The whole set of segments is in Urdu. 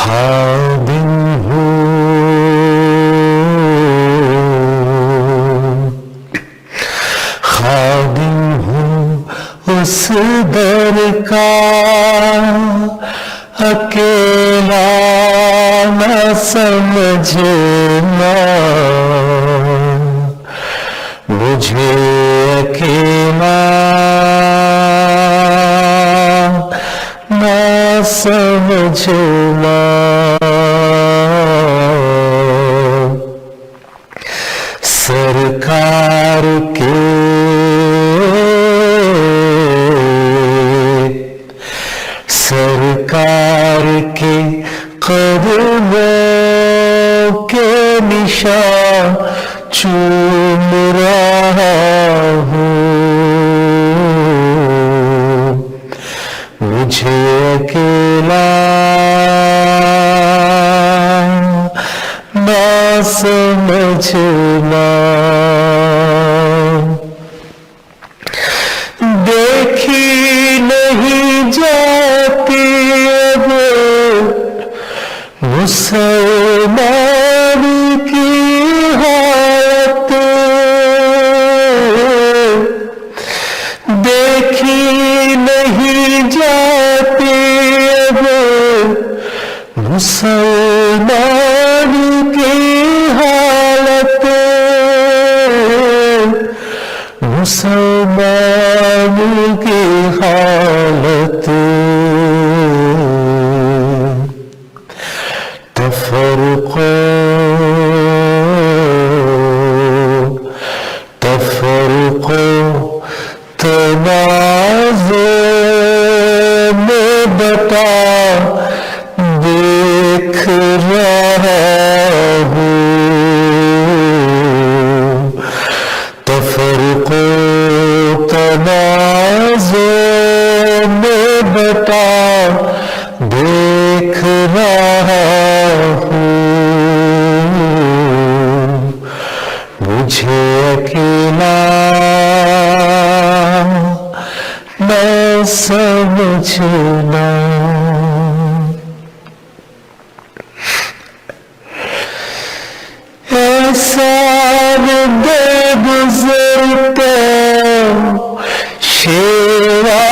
خادم ہوں اس در کا اکیلا نہ سمجھنا، مجھے اکیلا نہ سمجھنا، سرکار کے قدموں کے نشان چوم رہا ہوں، مجھے اکیلا نہ سمجھنا، دیکھی نہیں جاتی مسلمان کی حالت، دیکھی نہیں جاتی اب مسلمان کی حالت، مسلمان کی حالت، تفرق تنازع میں بتا دیکھ رہا ہوں، تفرق تنازع میں بتا دیکھ رہا ہوں، مجھے اکیلا نہ سمجھنا، احسان دے گزرتے شیوا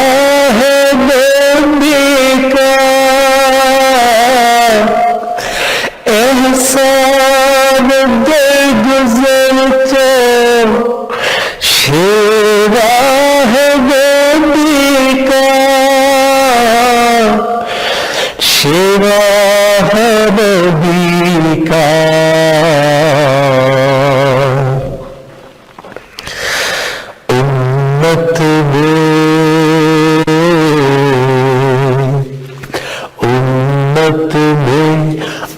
ہے بندی کا، احسان دے گزرتے شیوا ہے بندی کا، شیوا ہے نبی کا، امت میں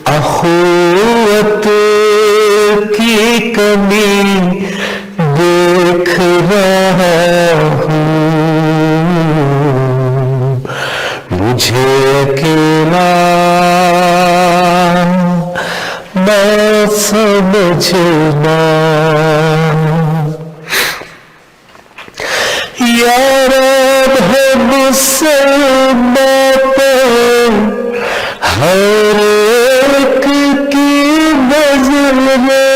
اخوت کی کمی دیکھ رہا ہوں، مجھے اکیلا نہ سمجھنا، یا رب ہے مسلمان پہ ہر ایک کی نظر میں،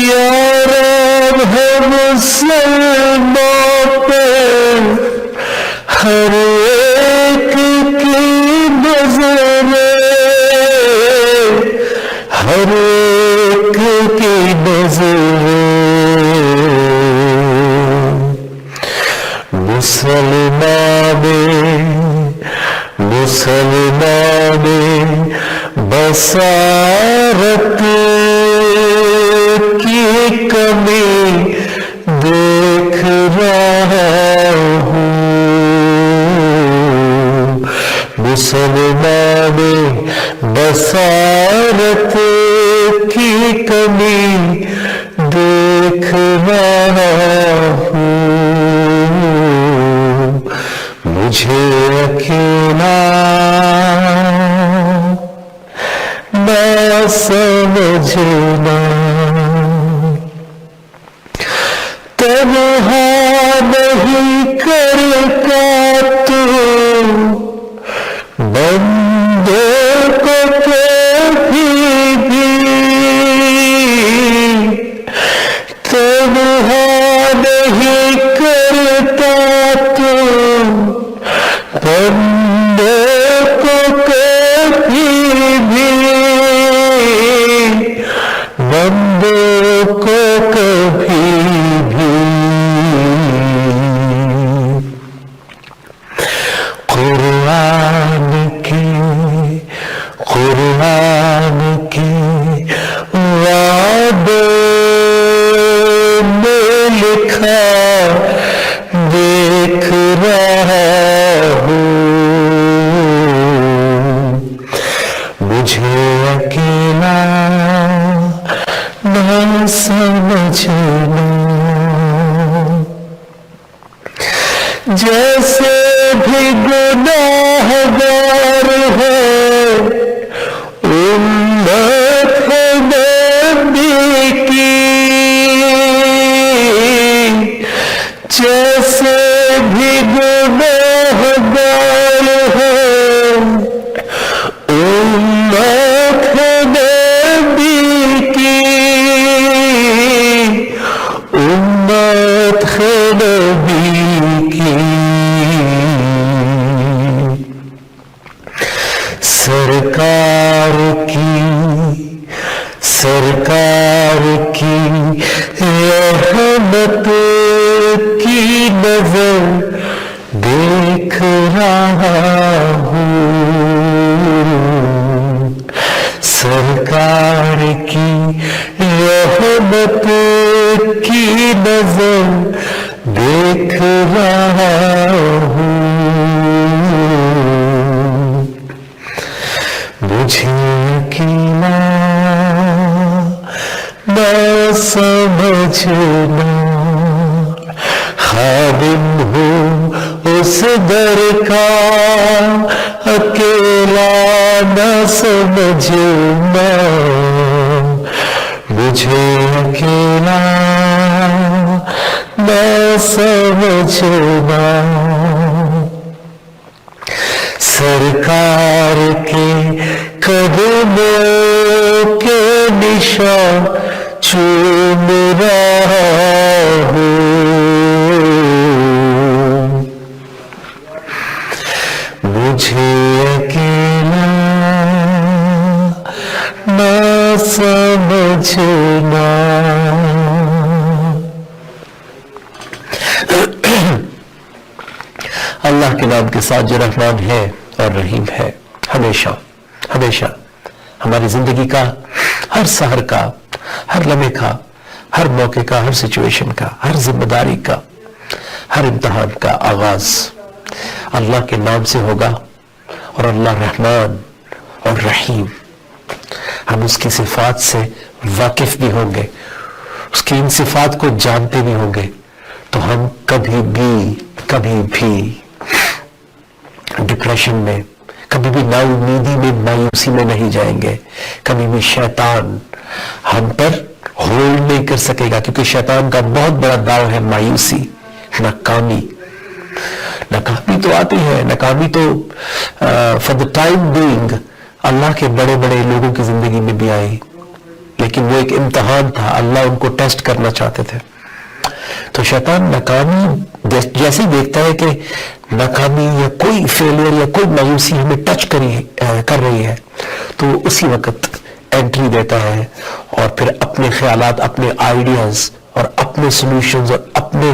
یا رب ہے مسلمان پہ ہر ایک کی نظر میں، ہر ایک کی نظر میں، مسلمان بصارت کی کمی دیکھ رہا ہوں، مسلمان بصارت کی کمی دیکھ رہا ہوں، مجھے اکیلا نہ سمجھنا، تنہا نہیں کرتا تو بندوں کو کبھی بھی، بندوں کو کبھی بھی قرآن کے وعدے میں لکھا دیکھ رہا ہوں، مجھے اکیلا نہ سمجھنا، جیسے بھی گناہگار ہے امت ہے نبی کی، جیسے بھی گناہگار ہے امت ہے نبی کی، امت ہے نبی کی، سرکار کی رحمت کی نظر دیکھ رہا ہوں، سرکار کی رحمت کی نظر دیکھ رہا ہوں، مجھے اکیلا نہ سمجھنا، خادم ہوں اس در کا اکیلا نہ سمجھنا، مجھے اکیلا نہ سمجھنا، سرکار کے قدموں کے نشان چوم رہا ہوں، مجھے اکیلا نہ سمجھنا۔ اللہ کے نام کے ساتھ جو رحمان ہے اور رحیم ہے، ہمیشہ ہمیشہ ہماری زندگی کا ہر سحر کا، ہر لمحے کا، ہر موقع کا، ہر سچویشن کا، ہر ذمہ داری کا، ہر امتحان کا آغاز اللہ کے نام سے ہوگا، اور اللہ رحمان اور رحیم، ہم اس کی صفات سے واقف بھی ہوں گے، اس کی ان صفات کو جانتے بھی ہوں گے، تو ہم کبھی بھی ڈپریشن میں، کبھی بھی نا امیدی میں، مایوسی میں نہیں جائیں گے، کبھی بھی شیطان ہم پر ہولڈ نہیں کر سکے گا، کیونکہ شیطان کا بہت بڑا داؤ ہے مایوسی، ناکامی تو آتی ہے، ناکامی تو فار دا ٹائم بینگ اللہ کے بڑے بڑے لوگوں کی زندگی میں بھی آئی، لیکن وہ ایک امتحان تھا، اللہ ان کو ٹیسٹ کرنا چاہتے تھے۔ تو شیطان ناکامی جیسے دیکھتا ہے کہ ناکامی یا کوئی فیلئر یا کوئی مایوسی ہمیں ٹچ کر رہی ہے، تو اسی وقت انٹری دیتا ہے اور پھر اپنے خیالات، اپنے آئیڈیاز اور اپنے سولوشنز اور اپنے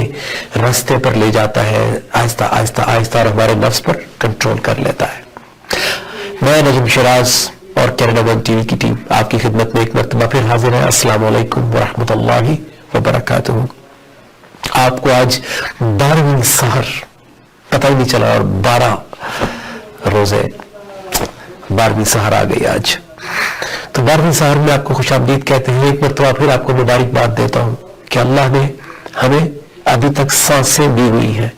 راستے پر لے جاتا ہے، آہستہ آہستہ آہستہ، اور ہمارے نفس پر کنٹرول کر لیتا ہے۔ میں نجم شراز اور کینیڈا ون ٹی وی کی ٹیم آپ کی خدمت میں ایک مرتبہ پھر حاضر ہے۔ السلام علیکم ورحمۃ اللہ وبرکاتہ۔ آپ کو آج 12ویں سحر پتہ ہی نہیں چلا، اور 12 روزے 12ویں سحر آ گئی آج، تو 12ویں سحر میں آپ کو خوش آمدید کہتے ہیں۔ ایک مرتبہ پھر آپ کو مبارکباد دیتا ہوں کہ اللہ نے ہمیں ابھی تک سانسیں دی ہوئی ہیں،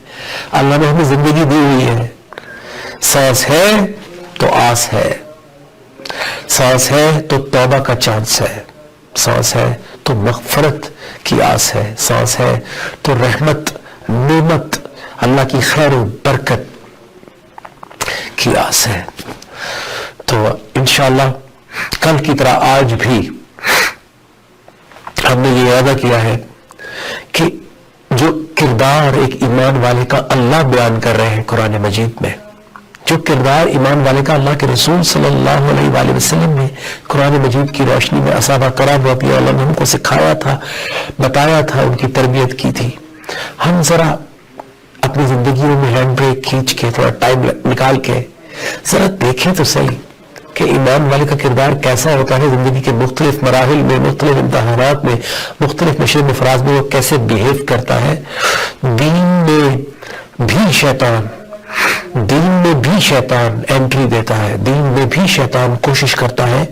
اللہ نے ہمیں زندگی دی ہوئی ہے، سانس ہے تو آس ہے، سانس ہے تو توبہ کا چانس ہے، سانس ہے تو مغفرت کی آس ہے، سانس ہے تو رحمت، نعمت، اللہ کی خیر و برکت کی آس ہے۔ تو انشاءاللہ کل کی طرح آج بھی ہم نے یہ وعدہ کیا ہے کہ جو کردار ایک ایمان والے کا اللہ بیان کر رہے ہیں قرآن مجید میں، جو کردار ایمان والے کا اللہ کے رسول صلی اللہ علیہ وآلہ وسلم نے قرآن مجید کی روشنی میں اصحابہ کرام رضی اللہ عنہم کو سکھایا تھا، بتایا تھا، ان کی تربیت کی تھی، ہم ذرا اپنی زندگیوں میں ہینڈ بریک کھینچ کے تھوڑا ٹائم نکال کے ذرا دیکھیں تو صحیح کہ ایمان والے کا کردار کیسا ہوتا ہے زندگی کے مختلف مراحل میں، مختلف امتحانات میں، مختلف نشر افراز میں وہ کیسے بیہیو کرتا ہے۔ دین میں بھی شیطان انٹری دیتا ہے، دین میں بھی شیطان کوشش کرتا ہے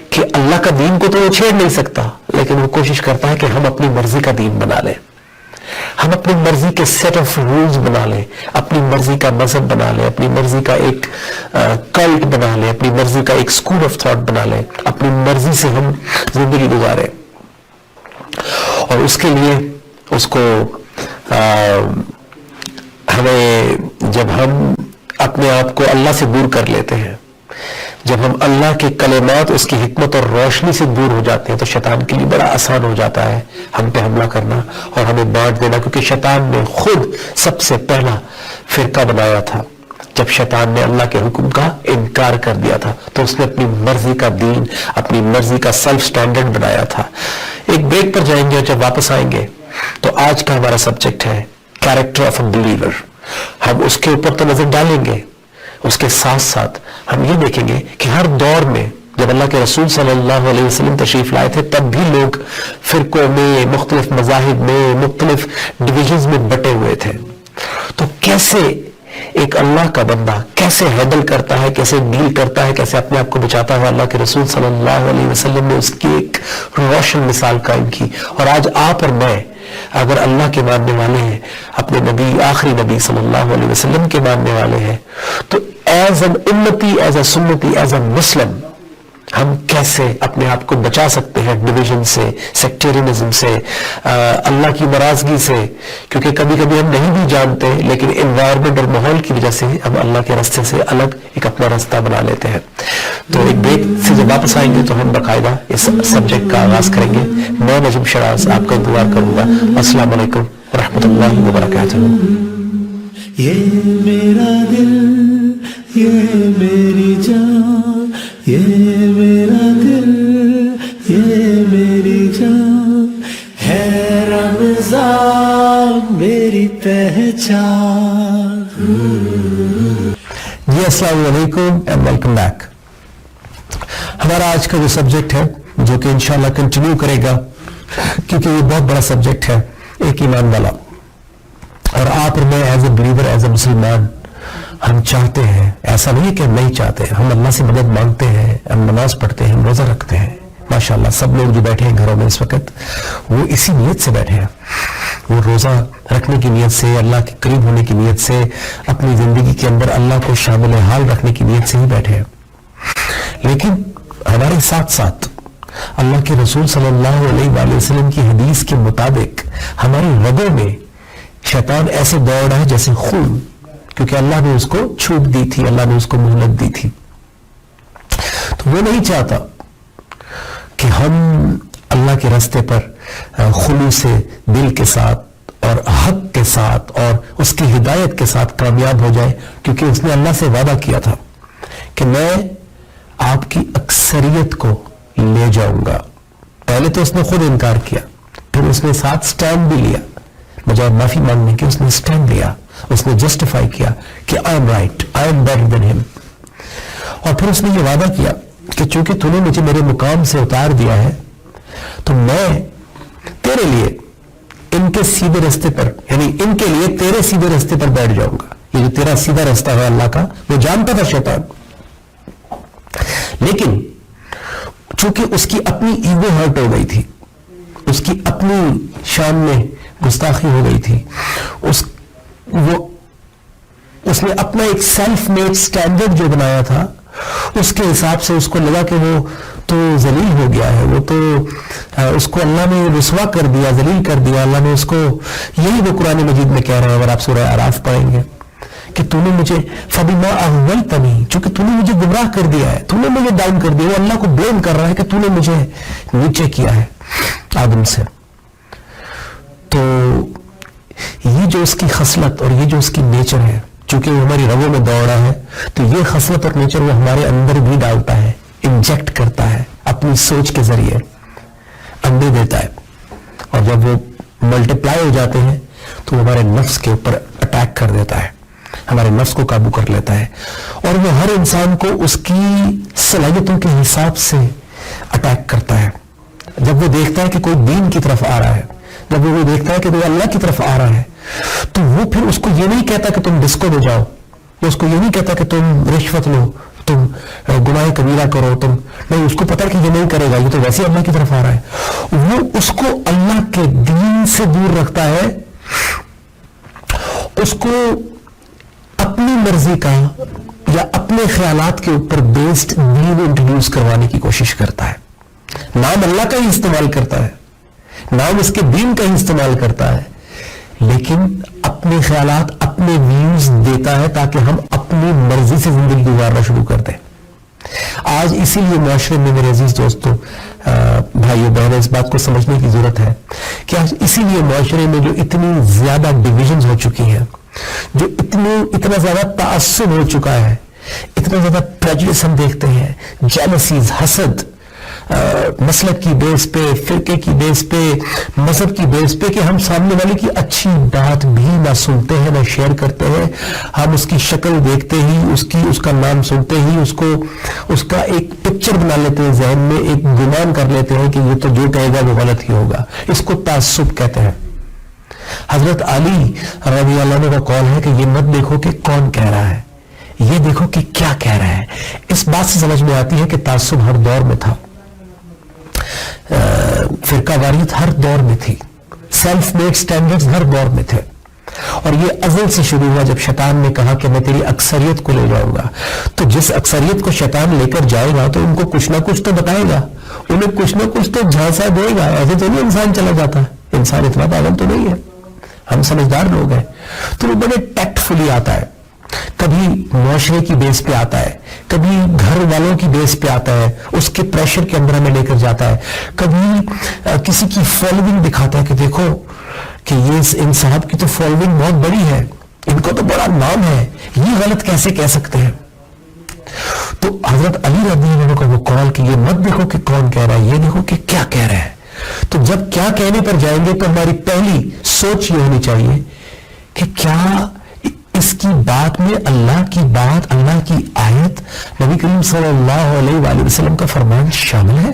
کہ اللہ کا دین کو تو وہ چھیڑ نہیں سکتا، لیکن وہ کوشش کرتا ہے کہ ہم اپنی مرضی کا دین بنا لیں، ہم اپنی مرضی کے سیٹ آف رولز بنا لیں، اپنی مرضی کا مذہب بنا لیں، اپنی مرضی کا ایک کلٹ بنا لیں، اپنی مرضی کا ایک اسکول آف تھاٹ بنا لیں، اپنی مرضی سے ہم زندگی گزاریں۔ اور اس کے لیے اس کو ہمیں جب ہم اپنے آپ کو اللہ سے دور کر لیتے ہیں، جب ہم اللہ کے کلمات، اس کی حکمت اور روشنی سے دور ہو جاتے ہیں، تو شیطان کے لیے بڑا آسان ہو جاتا ہے ہم پہ حملہ کرنا اور ہمیں بانٹ دینا، کیونکہ شیطان نے خود سب سے پہلا فرقہ بنایا تھا۔ جب شیطان نے اللہ کے حکم کا انکار کر دیا تھا تو اس نے اپنی مرضی کا دین، اپنی مرضی کا سیلف سٹینڈرڈ بنایا تھا۔ ایک بریک پر جائیں گے اور جب واپس آئیں گے تو آج کا ہمارا سبجیکٹ ہے کیریکٹر آف اے بلیور۔ ہم اس کے اوپر تو نظر ڈالیں گے، اس کے ساتھ ساتھ ہم یہ دیکھیں گے کہ ہر دور میں جب اللہ کے رسول صلی اللہ علیہ وسلم تشریف لائے تھے تب بھی لوگ فرقوں میں، مختلف مذاہب میں، مختلف ڈویژنز میں بٹے ہوئے تھے۔ تو کیسے ایک اللہ کا بندہ کیسے ہینڈل کرتا ہے، کیسے ڈیل کرتا ہے، کیسے اپنے آپ کو بچاتا ہے، اللہ کے رسول صلی اللہ علیہ وسلم نے اس کی ایک روشن مثال قائم کی۔ اور آج آپ اور میں اگر اللہ کے ماننے والے ہیں، اپنے نبی، آخری نبی صلی اللہ علیہ وسلم کے ماننے والے ہیں، تو ایز این امتی، ایز اے سنتی، ایز اے مسلم ہم کیسے اپنے آپ کو بچا سکتے ہیں ڈویژن سے، سیکٹیرینزم سے، اللہ کی ناراضگی سے، کیونکہ کبھی کبھی ہم نہیں بھی جانتے لیکن انوائرمنٹ اور ماحول کی وجہ سے ہم اللہ کے راستے سے الگ ایک اپنا راستہ بنا لیتے ہیں۔ تو ایک بریک سے جب واپس آئیں گے تو ہم باقاعدہ اس سبجیکٹ کا آغاز کریں گے۔ میں نجم شراز آپ کا انتظار کروں گا۔ السلام علیکم ورحمۃ اللہ وبرکاتہ۔ یہ میرا دل، یہ میری جان، یہ میرا دل، یہ میری جان، ہے رمضان میری پہچان۔ جی السلام علیکم اینڈ ویلکم بیک۔ ہمارا آج کا جو سبجیکٹ ہے جو کہ انشاءاللہ کنٹینیو کرے گا، کیونکہ یہ بہت بڑا سبجیکٹ ہے، ایک ایمان والا۔ اور آپ اور میں as a believer, as a مسلمان، ہم چاہتے ہیں، ایسا نہیں کہ ہم نہیں چاہتے، ہم اللہ سے مدد مانگتے ہیں، ہم نماز پڑھتے ہیں، ہم روزہ رکھتے ہیں۔ ماشاءاللہ سب لوگ جو بیٹھے ہیں گھروں میں اس وقت وہ اسی نیت سے بیٹھے ہیں، وہ روزہ رکھنے کی نیت سے، اللہ کے قریب ہونے کی نیت سے، اپنی زندگی کے اندر اللہ کو شامل حال رکھنے کی نیت سے ہی بیٹھے ہیں۔ لیکن ہمارے ساتھ ساتھ اللہ کے رسول صلی اللہ علیہ وآلہ وسلم کی حدیث کے مطابق ہماری رگوں میں شیطان ایسے دوڑ رہا ہے جیسے خون، کیونکہ اللہ نے اس کو چھوٹ دی تھی، اللہ نے اس کو مہلت دی تھی۔ تو وہ نہیں چاہتا کہ ہم اللہ کے راستے پر خلوص دل کے ساتھ اور حق کے ساتھ اور اس کی ہدایت کے ساتھ کامیاب ہو جائے، کیونکہ اس نے اللہ سے وعدہ کیا تھا کہ میں آپ کی اکثریت کو لے جاؤں گا۔ پہلے تو اس نے خود انکار کیا، پھر اس نے ساتھ سٹینڈ بھی لیا، بجائے معافی مانگنے کے اس نے سٹینڈ لیا، اس نے جسٹیفائی کیا کہ I am right, I am better than ہم۔ اور پھر اس نے یہ وعدہ کیا کہ چونکہ تو نے مجھے میرے مقام سے اتار دیا ہے تو میں تیرے لیے ان کے سیدھے راستے پر، یعنی ان کے لیے تیرے سیدھے راستے پر بیٹھ جاؤں گا۔ یہ جو تیرا سیدھا راستہ ہے اللہ کا، وہ جانتا تھا شیطان، لیکن چونکہ اس کی اپنی ایگو ہرٹ ہو گئی تھی، اس کی اپنی شان میں گستاخی ہو گئی تھی، اس نے اپنا ایک سیلف میڈ سٹینڈرڈ جو بنایا تھا، اس کے حساب سے اس کو لگا کہ وہ تو ذلیل ہو گیا ہے، وہ تو اس کو اللہ نے رسوا کر دیا، ذلیل کر دیا اللہ نے اس کو۔ یہی وہ قرآن مجید میں کہہ رہا ہے، اگر آپ سورہ اعراف پڑھیں گے کہ تو نے مجھے فبما اغویتنی، چونکہ تو نے مجھے گمراہ کر دیا ہے، تو نے مجھے ڈاؤن کر دیا، وہ اللہ کو بلیم کر رہا ہے کہ تو نے مجھے نیچے کیا ہے آدم سے۔ تو یہ جو اس کی خصلت اور یہ جو اس کی نیچر ہے، چونکہ وہ ہماری رگوں میں دوڑ رہا ہے، تو یہ خصلت اور نیچر وہ ہمارے اندر بھی ڈالتا ہے، انجیکٹ کرتا ہے اپنی سوچ کے ذریعے، انڈے دیتا ہے، اور جب وہ ملٹیپلائی ہو جاتے ہیں تو وہ ہمارے نفس کے اوپر اٹیک کر دیتا ہے، ہمارے نفس کو قابو کر لیتا ہے، اور وہ ہر انسان کو اس کی صلاحیتوں کے حساب سے اٹیک کرتا ہے۔ جب وہ دیکھتا ہے کہ کوئی دین کی طرف آ رہا ہے، جب وہ دیکھتا ہے کہ کوئی اللہ کی طرف آ رہا ہے، تو وہ پھر اس کو یہ نہیں کہتا کہ تم ڈسکو میں جاؤ، وہ اس کو یہ نہیں کہتا کہ تم رشوت لو، تم گناہ کبیرہ کرو، تم نہیں، اس کو پتا کہ یہ نہیں کرے گا، یہ تو ویسے اللہ کی طرف آ رہا ہے۔ وہ اس کو اللہ کے دین سے دور رکھتا ہے، اس کو اپنی مرضی کا یا اپنے خیالات کے اوپر بیسڈ دین انٹروڈیوس کروانے کی کوشش کرتا ہے، نام اللہ کا ہی استعمال کرتا ہے، نام اس کے دین کا ہی استعمال کرتا ہے، لیکن اپنے خیالات، اپنے ویوز دیتا ہے تاکہ ہم اپنی مرضی سے زندگی گزارنا شروع کر دیں۔ آج اسی لیے معاشرے میں میرے عزیز دوستوں، بھائیو بہنیں، اس بات کو سمجھنے کی ضرورت ہے کہ آج اسی لیے معاشرے میں جو اتنی زیادہ ڈویژنز ہو چکی ہیں، جو اتنا زیادہ تعصب ہو چکا ہے، اتنا زیادہ پریجوڈس ہم دیکھتے ہیں، جیلسیز، حسد، مسلک کی بیس پہ، فرقے کی بیس پہ، مذہب کی بیس پہ، کہ ہم سامنے والے کی اچھی بات بھی نہ سنتے ہیں نہ شیئر کرتے ہیں، ہم اس کی شکل دیکھتے ہی، اس کا نام سنتے ہی اس کا ایک پکچر بنا لیتے ہیں ذہن میں، ایک گمان کر لیتے ہیں کہ یہ تو جو کہے گا وہ غلط ہی ہوگا۔ اس کو تعصب کہتے ہیں۔ حضرت علی رضی اللہ عنہ کا قول ہے کہ یہ مت دیکھو کہ کون کہہ رہا ہے، یہ دیکھو کہ کیا کہہ رہا ہے۔ اس بات سے سمجھ میں آتی ہے کہ تعصب ہر دور میں تھا، فرقہ واریت ہر دور میں تھی، سیلف میڈ سٹینڈرڈز ہر دور میں تھے، اور یہ ازل سے شروع ہوا جب شیطان نے کہا کہ میں تیری اکثریت کو لے جاؤں گا۔ تو جس اکثریت کو شیطان لے کر جائے گا تو ان کو کچھ نہ کچھ تو بتائے گا، انہیں کچھ نہ کچھ تو جھانسا دے گا۔ ایسے تو نہیں انسان چلا جاتا، انسان اتنا پاگل تو نہیں ہے، ہم سمجھدار لوگ ہیں۔ تو وہ بڑے ٹیکٹ فلی آتا ہے، کبھی معاشرے کی بیس پہ آتا ہے، کبھی گھر والوں کی بیس پہ آتا ہے، اس کے پریشر کے اندر ہمیں لے کر جاتا ہے، کبھی کسی کی فالوئنگ دکھاتا ہے کہ دیکھو کہ یہ ان صاحب کی تو فالوئنگ بہت بڑی ہے، ان کو تو بڑا نام ہے، یہ غلط کیسے کہہ سکتے ہیں۔ تو حضرت علی رضی اللہ عنہ کا وہ قول کہ یہ مت دیکھو کہ کون کہہ رہا ہے، یہ دیکھو کہ کیا کہہ رہا ہے۔ تو جب کیا کہنے پر جائیں گے تو ہماری پہلی سوچ یہ ہونی چاہیے کہ کیا اس کی بات میں اللہ کی بات، اللہ کی آیت، نبی کریم صلی اللہ علیہ وآلہ وسلم کا فرمان شامل ہے؟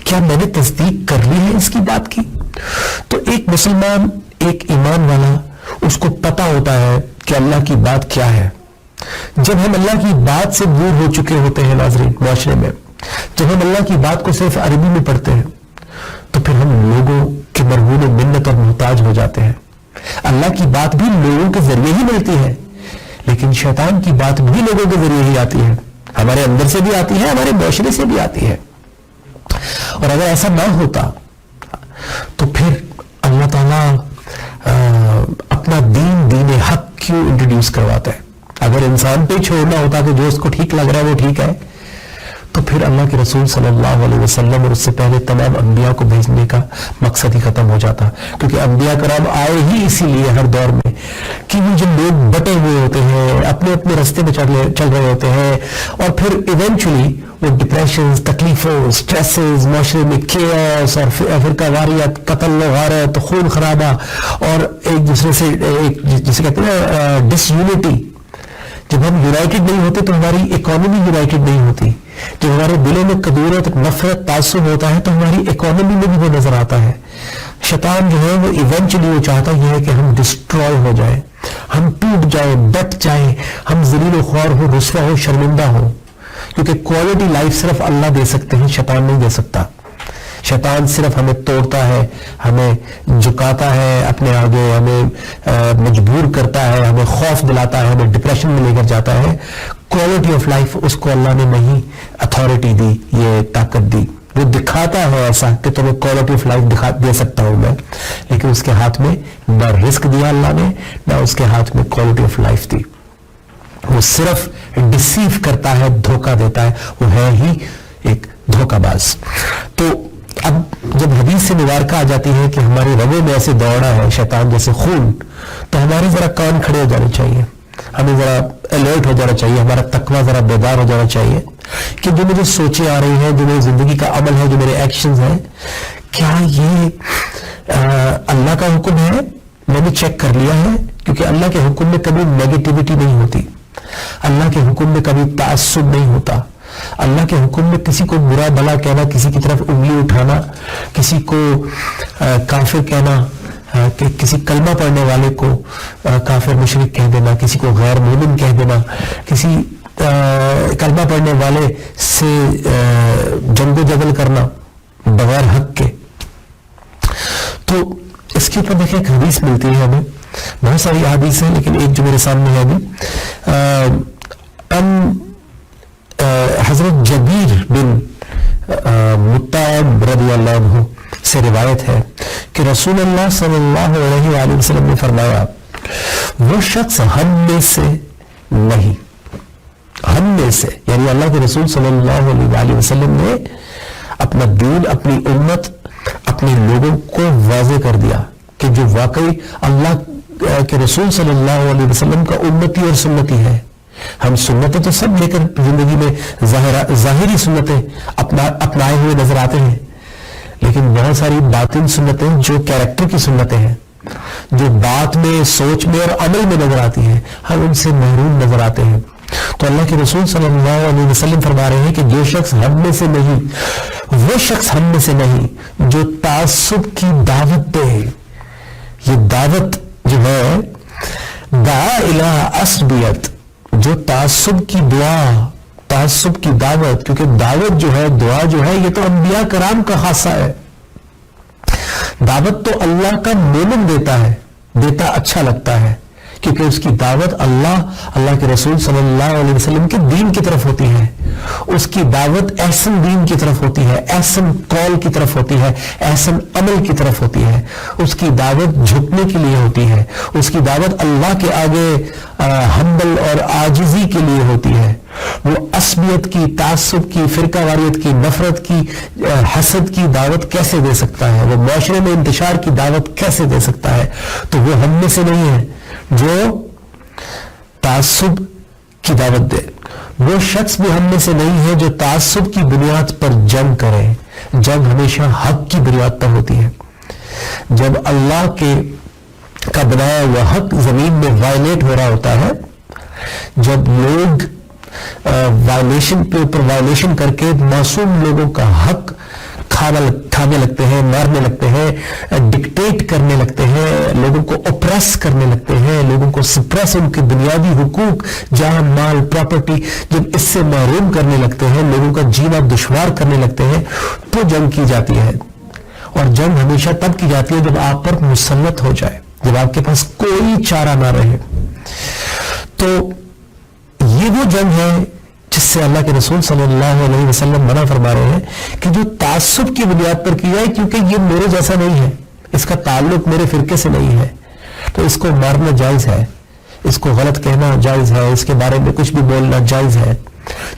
کیا میں نے تصدیق کر لی ہے اس کی بات کی؟ تو ایک مسلمان، ایک ایمان والا، اس کو پتا ہوتا ہے کہ اللہ کی بات کیا ہے۔ جب ہم اللہ کی بات سے دور ہو چکے ہوتے ہیں ناظرین معاشرے میں، جب ہم اللہ کی بات کو صرف عربی میں پڑھتے ہیں، تو پھر ہم لوگوں کے مرہون منت اور محتاج ہو جاتے ہیں۔ اللہ کی بات بھی لوگوں کے ذریعے ہی ملتی ہے، لیکن شیطان کی بات بھی لوگوں کے ذریعے ہی آتی ہے، ہمارے اندر سے بھی آتی ہے، ہمارے معاشرے سے بھی آتی ہے۔ اور اگر ایسا نہ ہوتا تو پھر اللہ تعالیٰ اپنا دین حق کیوں انٹروڈیوس کرواتا ہے؟ اگر انسان پہ چھوڑنا ہوتا کہ جو اس کو ٹھیک لگ رہا ہے وہ ٹھیک ہے، تو پھر اللہ کے رسول صلی اللہ علیہ وسلم اور اس سے پہلے تمام انبیاء کو بھیجنے کا مقصد ہی ختم ہو جاتا، کیونکہ انبیاء کرام آئے ہی اسی لیے ہر دور میں کہ وہ جو لوگ بٹے ہوئے ہوتے ہیں، اپنے اپنے رستے میں چل رہے ہوتے ہیں، اور پھر ایونچولی وہ ڈپریشنز، تکلیفوں، سٹریسز، معاشرے میں کیوس اور فرقہ واریت، قتل و غارت، خون خرابہ، اور ایک دوسرے سے جسے کہتے ہیں ڈس یونٹی۔ جب ہم یونائٹڈ نہیں ہوتے تو ہماری اکانومی یونائٹڈ نہیں ہوتی، جب ہمارے دلوں میں کدورت، نفرت، تعصب ہوتا ہے تو ہماری اکانومی میں بھی وہ نظر آتا ہے۔ شیطان جو ہے وہ ایونچولی وہ چاہتا یہ ہے کہ ہم ڈسٹروائے ہو جائیں، ہم ٹوٹ جائیں، بٹ جائیں، ہم ذلیل و خوار ہو، رسوا ہو، شرمندہ ہو، کیونکہ کوالٹی لائف صرف اللہ دے سکتے ہیں، شیطان نہیں دے سکتا۔ شیطان صرف ہمیں توڑتا ہے، ہمیں جھکاتا ہے اپنے آگے، ہمیں مجبور کرتا ہے، ہمیں خوف دلاتا ہے، ہمیں ڈپریشن میں لے کر جاتا ہے۔ کوالٹی آف لائف اس کو اللہ نے نہیں اتھارٹی دی، یہ طاقت دی۔ وہ دکھاتا ہے ایسا کہ تمہیں کوالٹی آف لائف دے سکتا ہوں میں، لیکن اس کے ہاتھ میں نہ رزق دیا اللہ نے، نہ اس کے ہاتھ میں کوالٹی آف لائف دی۔ وہ صرف ڈسیو کرتا ہے، دھوکہ دیتا ہے، وہ ہے ہی ایک دھوکہ باز۔ تو اب جب حدیث سے مبارکہ آ جاتی ہے کہ ہمارے رگوں میں ایسے دوڑا ہے شیطان جیسے خون، تو ہمارے ذرا کان کھڑے ہو جانے چاہیے، ہمیں ذرا الرٹ ہو جانا چاہیے, ہمارا تقویٰ ذرا بیدار ہو جانا چاہیے کہ جو مجھے سوچیں آ رہی ہیں, جو میری زندگی کا عمل ہے, جو میرے ایکشنز ہیں, کیا یہ اللہ کا حکم ہے؟ میں نے چیک کر لیا ہے, کیونکہ اللہ کے حکم میں کبھی نیگیٹیوٹی نہیں ہوتی, اللہ کے حکم میں کبھی تعصب نہیں ہوتا, اللہ کے حکم میں کسی کو برا بھلا کہنا, کسی کی طرف انگلی اٹھانا, کسی کو کافر کہنا, کہ کسی کلمہ پڑھنے والے کو کافر مشرک کہہ دینا, کسی کو غیر مومن کہہ دینا, کسی کلمہ پڑھنے والے سے جنگ و جدل کرنا بغیر حق کے. تو اس کے اوپر دیکھیں ایک حدیث ملتی ہے ہمیں, بہت ساری حدیث ہیں لیکن ایک جو میرے سامنے ہے ابھی, حضرت جبیر بن مطعم رضی اللہ عنہ سے روایت ہے کہ رسول اللہ صلی اللہ علیہ وآلہ وسلم نے فرمایا, وہ شخص ہم میں سے نہیں, ہم میں سے یعنی اللہ کے رسول صلی اللہ علیہ وآلہ وسلم نے اپنا دین, اپنی امت, اپنے لوگوں کو واضح کر دیا کہ جو واقعی اللہ کے رسول صلی اللہ علیہ وسلم کا امتی اور سنتی ہے. ہم سنتیں تو سب لے کر زندگی میں ظاہری سنتیں اپنائے ہوئے نظر آتے ہیں, لیکن بہت ساری باطن سنتیں جو کیریکٹر کی سنتیں ہیں, جو بات میں, سوچ میں اور عمل میں نظر آتی ہیں, ہم ان سے محروم نظر آتے ہیں. تو اللہ کے رسول صلی اللہ علیہ وسلم فرما رہے ہیں کہ جو شخص ہم میں سے نہیں, وہ شخص ہم میں سے نہیں جو تعصب کی دعوت دے. یہ دعوت جو ہے دعا الی عصبیت, جو تعصب کی دعا, تعصب کی دعوت, کیونکہ دعوت جو ہے, دعا جو ہے, یہ تو انبیاء کرام کا خاصہ ہے. دعوت تو اللہ کا مومن دیتا ہے, دیتا اچھا لگتا ہے, کیونکہ اس کی دعوت اللہ کے رسول صلی اللہ علیہ وسلم کے دین کی طرف ہوتی ہے. اس کی دعوت احسن دین کی طرف ہوتی ہے, احسن قول کی طرف ہوتی ہے, احسن عمل کی طرف ہوتی ہے. اس کی دعوت جھکنے کے لیے ہوتی ہے, اس کی دعوت اللہ کے آگے ہمبل اور عاجزی کے لیے ہوتی ہے. وہ عصبیت کی, تعصب کی, فرقہ واریت کی, نفرت کی, حسد کی دعوت کیسے دے سکتا ہے؟ وہ معاشرے میں انتشار کی دعوت کیسے دے سکتا ہے؟ تو وہ ہم میں سے نہیں ہے جو تعصب کی دعوت دے. وہ شخص بھی ہم میں سے نہیں ہے جو تعصب کی بنیاد پر جنگ کرے. جنگ ہمیشہ حق کی بنیاد پر ہوتی ہے. جب اللہ کا بنایا ہوا حق زمین میں وائلیٹ ہو رہا ہوتا ہے, جب لوگ وائلیشن پہ اوپر وائلیشن کر کے معصوم لوگوں کا حق کھانے لگتے ہیں, مارنے لگتے ہیں, ڈکٹیٹ کرنے لگتے ہیں, لوگوں کو اوپریس کرنے لگتے ہیں, لوگوں کو سپریس, ان کے بنیادی حقوق, جان, مال, پراپرٹی جب اس سے محروم کرنے لگتے ہیں, لوگوں کا جینا دشوار کرنے لگتے ہیں, تو جنگ کی جاتی ہے. اور جنگ ہمیشہ تب کی جاتی ہے جب آپ پر مسلط ہو جائے, جب آپ کے پاس کوئی چارہ نہ رہے. تو یہ وہ جنگ ہے جس سے اللہ کے رسول صلی اللہ علیہ وسلم منع فرما رہے ہیں کہ جو تعصب کی بنیاد پر کی جائے, کیونکہ یہ میرے جیسا نہیں ہے, اس کا تعلق میرے فرقے سے نہیں ہے, تو اس کو مارنا جائز ہے, اس کو غلط کہنا جائز ہے, اس کے بارے میں کچھ بھی بولنا جائز ہے.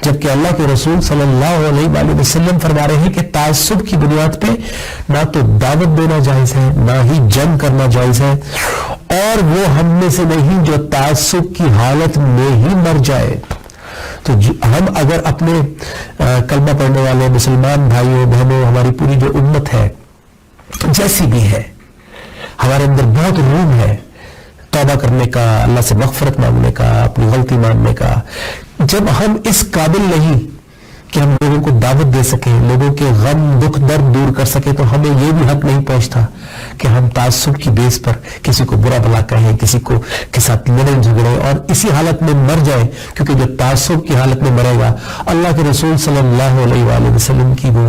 جبکہ اللہ کے رسول صلی اللہ علیہ وآلہ وسلم فرما رہے ہیں کہ تعصب کی بنیاد پہ نہ تو دعوت دینا جائز ہے, نہ ہی جنگ کرنا جائز ہے, اور وہ ہم میں سے نہیں جو تعصب کی حالت میں ہی مر جائے. تو ہم اگر اپنے کلمہ پڑھنے والے مسلمان بھائیوں بہنوں, ہماری پوری جو امت ہے جیسی بھی ہے, ہمارے اندر بہت روم ہے توبہ کرنے کا, اللہ سے مغفرت مانگنے کا, اپنی غلطی ماننے کا, جب ہم اس قابل نہیں کہ ہم لوگوں کو دعوت دے سکیں, لوگوں کے غم دکھ درد دور کر سکیں, تو ہمیں یہ بھی حق نہیں پہنچتا کہ ہم تعصب کی بیس پر کسی کو برا بھلا کہیں, کسی کو کے ساتھ لڑیں جھگڑیں اور اسی حالت میں مر جائیں. کیونکہ جو تعصب کی حالت میں مرے گا, اللہ کے رسول صلی اللہ علیہ وآلہ وسلم کی وہ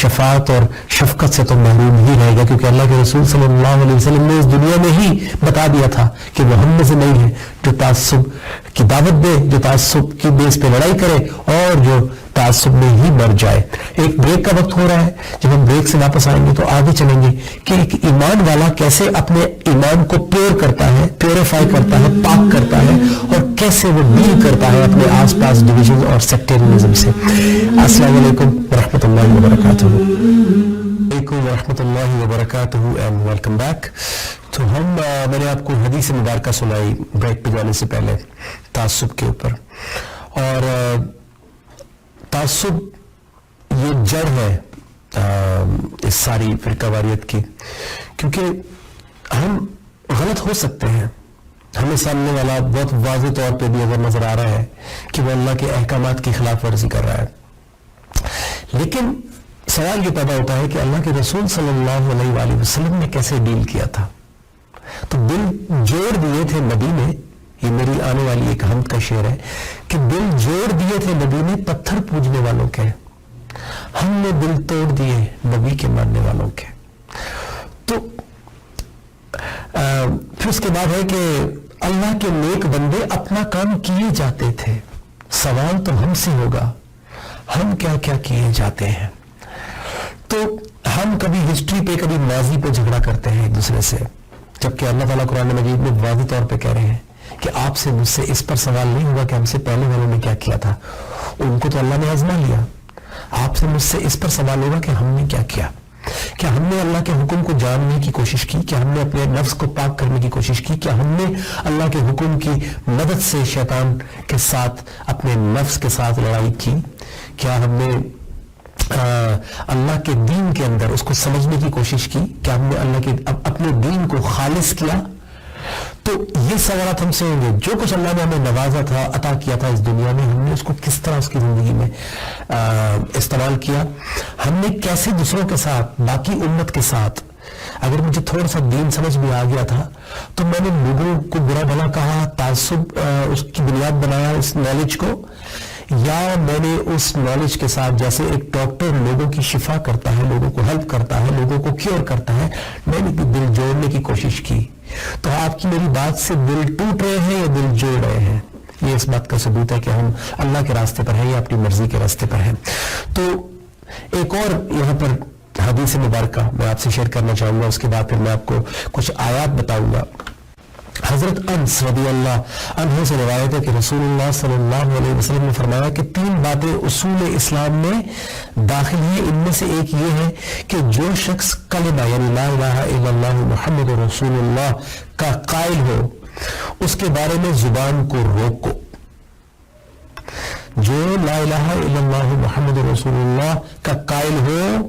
شفاعت اور شفقت سے تو محروم ہی رہے گا, کیونکہ اللہ کے رسول صلی اللہ علیہ وسلم نے اس دنیا میں ہی بتا دیا تھا کہ وہ ہم میں سے نہیں ہے جو تعصب کی دعوت دے, جو تعصب کی بیس پہ لڑائی کرے, اور جو تعصب میں ہی مر جائے. ایک بریک کا وقت ہو رہا ہے, جب ہم بریک سے واپس آئیں گے تو آگے چلیں گے کہ ایک ایمان والا کیسے اپنے ایمان کو پیور کرتا ہے, پیوریفائی کرتا ہے, پاک کرتا ہے, اور کیسے وہ ڈیل کرتا ہے اپنے آس پاس ڈویژن اور سیکٹیرینزم سے. السلام علیکم ورحمۃ اللہ وبرکاتہ. ورحمۃ اللہ وبرکاتہ اینڈ ویلکم بیک تو میں نے آپ کو حدیث مبارکہ سنائی بریک پہ جانے سے پہلے تعصب کے اوپر، اور تعصب یہ جڑ ہے اس ساری فرقہ واریت کی، کیونکہ ہم غلط ہو سکتے ہیں، ہمیں سامنے والا بہت واضح طور پہ بھی اگر نظر آ رہا ہے کہ وہ اللہ کے احکامات کی خلاف ورزی کر رہا ہے، لیکن سوال یہ پیدا ہوتا ہے کہ اللہ کے رسول صلی اللہ علیہ وآلہ وسلم نے کیسے ڈیل کیا تھا؟ تو دل جوڑ دیے تھے نبی نے، یہ میری آنے والی ایک حمد کا شعر ہے کہ دل جوڑ دیے تھے نبی نے پتھر پوجنے والوں کے، ہم نے دل توڑ دیے نبی کے ماننے والوں کے۔ تو پھر اس کے بعد ہے کہ اللہ کے نیک بندے اپنا کام کیے جاتے تھے، سوال تو ہم سے ہوگا ہم کیا کیا کیے جاتے ہیں۔ تو ہم کبھی ہسٹری پہ کبھی ماضی پہ جھگڑا کرتے ہیں ایک دوسرے سے، جبکہ اللہ تعالیٰ قرآن مجید میں واضح طور پہ کہہ رہے ہیں کہ آپ سے مجھ سے اس پر سوال نہیں ہوگا کہ ہم سے پہلے والوں نے کیا کیا تھا، ان کو تو اللہ نے آزما لیا، آپ سے مجھ سے اس پر سوال ہوگا کہ ہم نے کیا کیا، کیا ہم نے اللہ کے حکم کو جاننے کی کوشش کی، کیا ہم نے اپنے نفس کو پاک کرنے کی کوشش کی، کیا ہم نے اللہ کے حکم کی مدد سے شیطان کے ساتھ اپنے نفس کے ساتھ لڑائی کی، کیا ہم نے اللہ کے دین کے اندر اس کو سمجھنے کی کوشش کی، کیا ہم نے اللہ کے اپنے دین کو خالص کیا۔ تو یہ سوالات ہم سے ہوں گے، جو کچھ اللہ نے ہمیں نوازا تھا، عطا کیا تھا اس دنیا میں، ہم نے اس کو کس طرح اس کی زندگی میں استعمال کیا، ہم نے کیسے دوسروں کے ساتھ، باقی امت کے ساتھ، اگر مجھے تھوڑا سا دین سمجھ میں آ گیا تھا تو میں نے لوگوں کو برا بھلا کہا، تعصب اس کی بنیاد بنایا اس نالج کو، یا میں نے اس نالج کے ساتھ جیسے ایک ڈاکٹر لوگوں کی شفا کرتا ہے، لوگوں کو ہیلپ کرتا ہے، لوگوں کو کیور کرتا ہے، میں نے بھی دل جوڑنے کی کوشش کی۔ تو آپ کی میری بات سے دل ٹوٹ رہے ہیں یا دل جوڑ رہے ہیں، یہ اس بات کا ثبوت ہے کہ ہم اللہ کے راستے پر ہیں یا اپنی مرضی کے راستے پر ہیں۔ تو ایک اور یہاں پر حدیث مبارکہ میں آپ سے شیئر کرنا چاہوں گا، اس کے بعد پھر میں آپ کو کچھ آیات بتاؤں گا۔ حضرت انس رضی اللہ عنہ سے روایت ہے کہ رسول اللہ صلی اللہ علیہ وسلم نے فرمایا کہ 3 باتیں اصول اسلام میں داخل ہیں، ان میں سے ایک یہ ہے کہ جو شخص کلمہ یعنی لا الہ الا اللہ محمد رسول اللہ کا قائل ہو، اس کے بارے میں زبان کو روکو۔ جو لا الہ الا اللہ محمد رسول اللہ کا قائل ہو،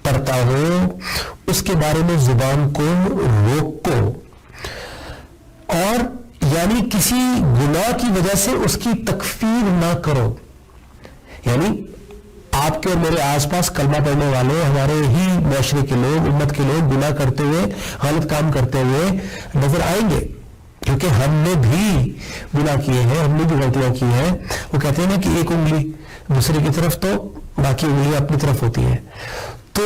پڑھتا ہو، اس کے بارے میں زبان کو روکو، اور یعنی کسی گناہ کی وجہ سے اس کی تکفیر نہ کرو۔ یعنی آپ کے اور میرے آس پاس کلمہ پڑھنے والے، ہمارے ہی معاشرے کے لوگ، امت کے لوگ گناہ کرتے ہوئے، غلط کام کرتے ہوئے نظر آئیں گے، کیونکہ ہم نے بھی گناہ کیے ہیں، ہم نے بھی غلطیاں کی ہیں۔ وہ کہتے ہیں نا کہ ایک انگلی دوسرے کی طرف تو باقی انگلیاں اپنی طرف ہوتی ہیں، تو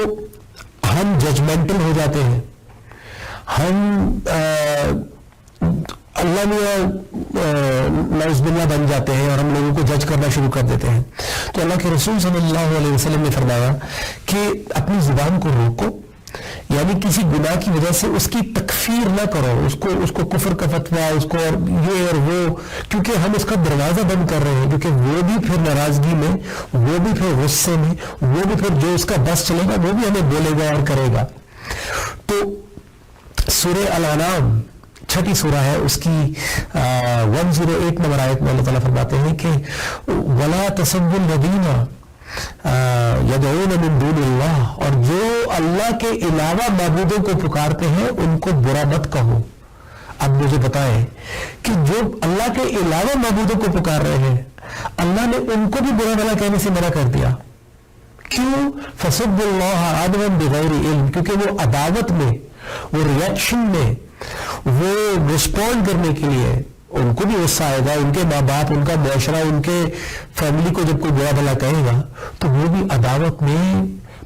ہم ججمنٹل ہو جاتے ہیں، ہم اللہ میں نعوذ باللہ بن جاتے ہیں اور ہم لوگوں کو جج کرنا شروع کر دیتے ہیں۔ تو اللہ کے رسول صلی اللہ علیہ وسلم نے فرمایا کہ اپنی زبان کو روکو، یعنی کسی گناہ کی وجہ سے اس کی تکفیر نہ کرو، اس کو کفر کا فتویٰ، اس کو اور یہ اور وہ، کیونکہ ہم اس کا دروازہ بند کر رہے ہیں، کیونکہ وہ بھی پھر ناراضگی میں، وہ بھی پھر غصے میں، وہ بھی پھر جو اس کا بس چلے گا وہ بھی ہمیں بولے گا اور کرے گا۔ تو سورہ الانعام 6 سورہ ہے، اس کی 108 نمبر آیت میں اللہ تعالیٰ فرماتے ہیں کہ وَلَا تَسُبُّوا الَّذِينَ يَدْعُونَ مِن دُونِ اللَّهِ، اور جو اللہ کے علاوہ معبودوں کو پکارتے ہیں ان کو برا مت کہو۔ اب مجھے بتائیں کہ جو اللہ کے علاوہ معبودوں کو پکار رہے ہیں، اللہ نے ان کو بھی برا بھلا کہنے سے منع کر دیا۔ کیوں؟ فَسُبُّوا اللَّهَ عَدْوًا بِغَيْرِ عِلْمٍ، کیونکہ وہ عداوت میں، وہ ریئیکشن میں، وہ رسپونڈ کرنے کے لیے ان کو بھی غصہ آئے گا، ان کے ماں باپ، ان کا معاشرہ، ان کے فیملی کو جب کوئی برا بھلا کہے گا تو وہ بھی عداوت میں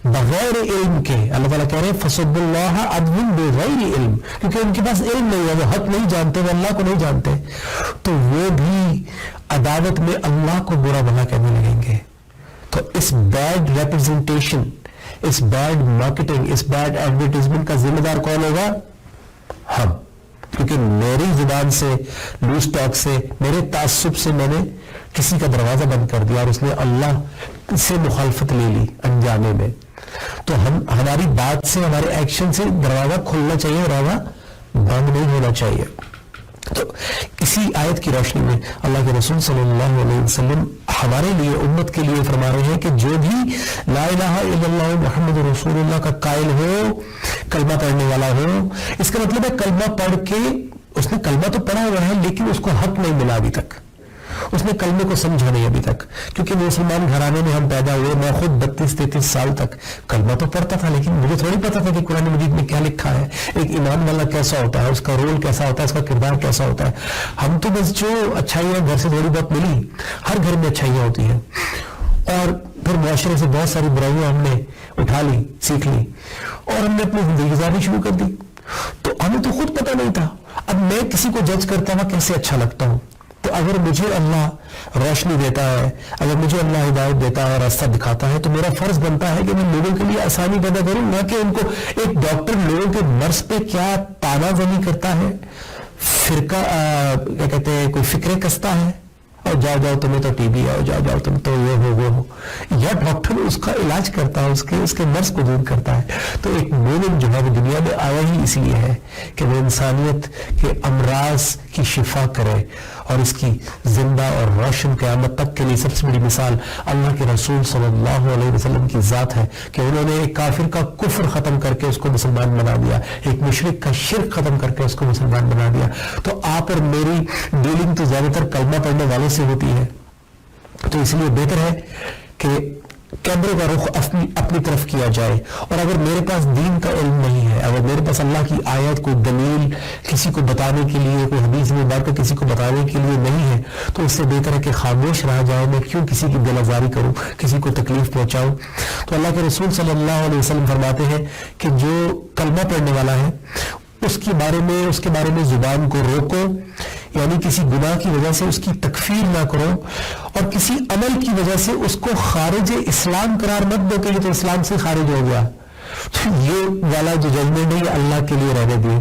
بغیر علم کے، اللہ تعالیٰ کہہ رہے ہیں فَسُبُّوا اللَّهَ عَدْوًا بِغَيْرِ عِلْمٍ، کیونکہ ان کے پاس علم نہیں ہے، وہ حق نہیں جانتے، وہ اللہ کو نہیں جانتے، تو وہ بھی عداوت میں اللہ کو برا بھلا کہنے لگیں گے۔ تو اس بیڈ ریپرزنٹیشن، اس بیڈ مارکیٹنگ، اس بیڈ ایڈورٹائزمنٹ کا ذمہ دار کون ہوگا؟ ہم، کیونکہ میری زبان سے، لوز ٹاک سے، میرے تعصب سے میں نے کسی کا دروازہ بند کر دیا اور اس نے اللہ سے مخالفت لے لی انجانے میں۔ تو ہماری بات سے، ہمارے ایکشن سے دروازہ کھلنا چاہیے، دروازہ بند نہیں ہونا چاہیے. تو اسی آیت کی روشنی میں اللہ کے رسول صلی اللہ علیہ وسلم ہمارے لیے امت کے لیے فرما رہے ہیں کہ جو بھی لا الہ الا اللہ محمد رسول اللہ کا قائل ہو, کلمہ پڑھنے والا ہو, اس کا مطلب ہے کلمہ پڑھ کے اس نے کلمہ تو پڑھا ہوا ہے لیکن اس کو حق نہیں ملا ابھی تک, اس نے کلمے کو سمجھا نہیں ابھی تک. کیونکہ مسلمان گھرانے میں ہم پیدا ہوئے, میں خود 32-33 سال تک کلمہ تو پڑھتا تھا لیکن مجھے تھوڑی پتا تھا کہ قرآن مجید میں کیا لکھا ہے, ایک ایمان والا کیسا ہوتا ہے, اس کا رول کیسا ہوتا ہے, اس کا کردار کیسا ہوتا ہے. ہم تو بس جو اچھائیاں گھر سے تھوڑی بہت ملی, ہر گھر میں اچھائیاں ہوتی ہیں, اور پھر معاشرے سے بہت ساری برائیاں ہم نے اٹھا لی, سیکھ لی, اور ہم نے اپنی زندگی گزارنی شروع کر دی. تو ہمیں تو خود پتہ نہیں تھا. اب میں کسی کو جج کرتا ہوں کیسے اچھا لگتا ہوں. تو اگر مجھے اللہ روشنی دیتا ہے, اگر مجھے اللہ ہدایت دیتا ہے, راستہ دکھاتا ہے, تو میرا فرض بنتا ہے کہ میں لوگوں کے لیے آسانی پیدا کروں, نہ کہ ان کو. ایک ڈاکٹر لوگوں کے مرض پہ کیا تانا زنی کرتا ہے, فرقہ کیا کہتے ہیں, کوئی فکرے کستا ہے, اور جاؤ جاؤ تمہیں تو ٹی بی ہے, جاؤ جاؤ تم تو یہ ہو وہ ہو, یا ڈاکٹر اس کا علاج کرتا ہے, اس کے مرض کو دور کرتا ہے. تو ایک مومن جو ہے وہ دنیا میں آیا ہی اس لیے ہے کہ وہ انسانیت کے امراض کی شفا کرے, اور اس کی زندہ اور روشن قیامت تک کے لیے سب سے بڑی مثال اللہ کے رسول صلی اللہ علیہ وسلم کی ذات ہے کہ انہوں نے ایک کافر کا کفر ختم کر کے اس کو مسلمان بنا دیا, ایک مشرک کا شرک ختم کر کے اس کو مسلمان بنا دیا. تو آپ اور میری ڈیلنگ تو زیادہ تر کلمہ پڑھنے والوں سے ہوتی ہے. تو اس لیے بہتر ہے کہ کیمرے کا رخ اپنی طرف کیا جائے. اور اگر میرے پاس دین کا علم نہیں ہے, اگر میرے پاس اللہ کی آیت کوئی دلیل کسی کو بتانے کے لیے, کوئی حدیث میں بات کسی کو بتانے کے لیے نہیں ہے, تو اس سے بہتر ہے کہ خاموش رہ جائے. میں کیوں کسی کی دل آزاری کروں, کسی کو تکلیف پہنچاؤں. تو اللہ کے رسول صلی اللہ علیہ وسلم فرماتے ہیں کہ جو کلمہ پڑھنے والا ہے اس کے بارے میں زبان کو روکو, یعنی کسی گناہ کی وجہ سے اس کی تکفیر نہ کرو, اور کسی عمل کی وجہ سے اس کو خارج اسلام قرار مت دو کہ یہ تو اسلام سے خارج ہو گیا. تو یہ والا جو ججمنٹ ہے اللہ کے لیے رہنے دیں.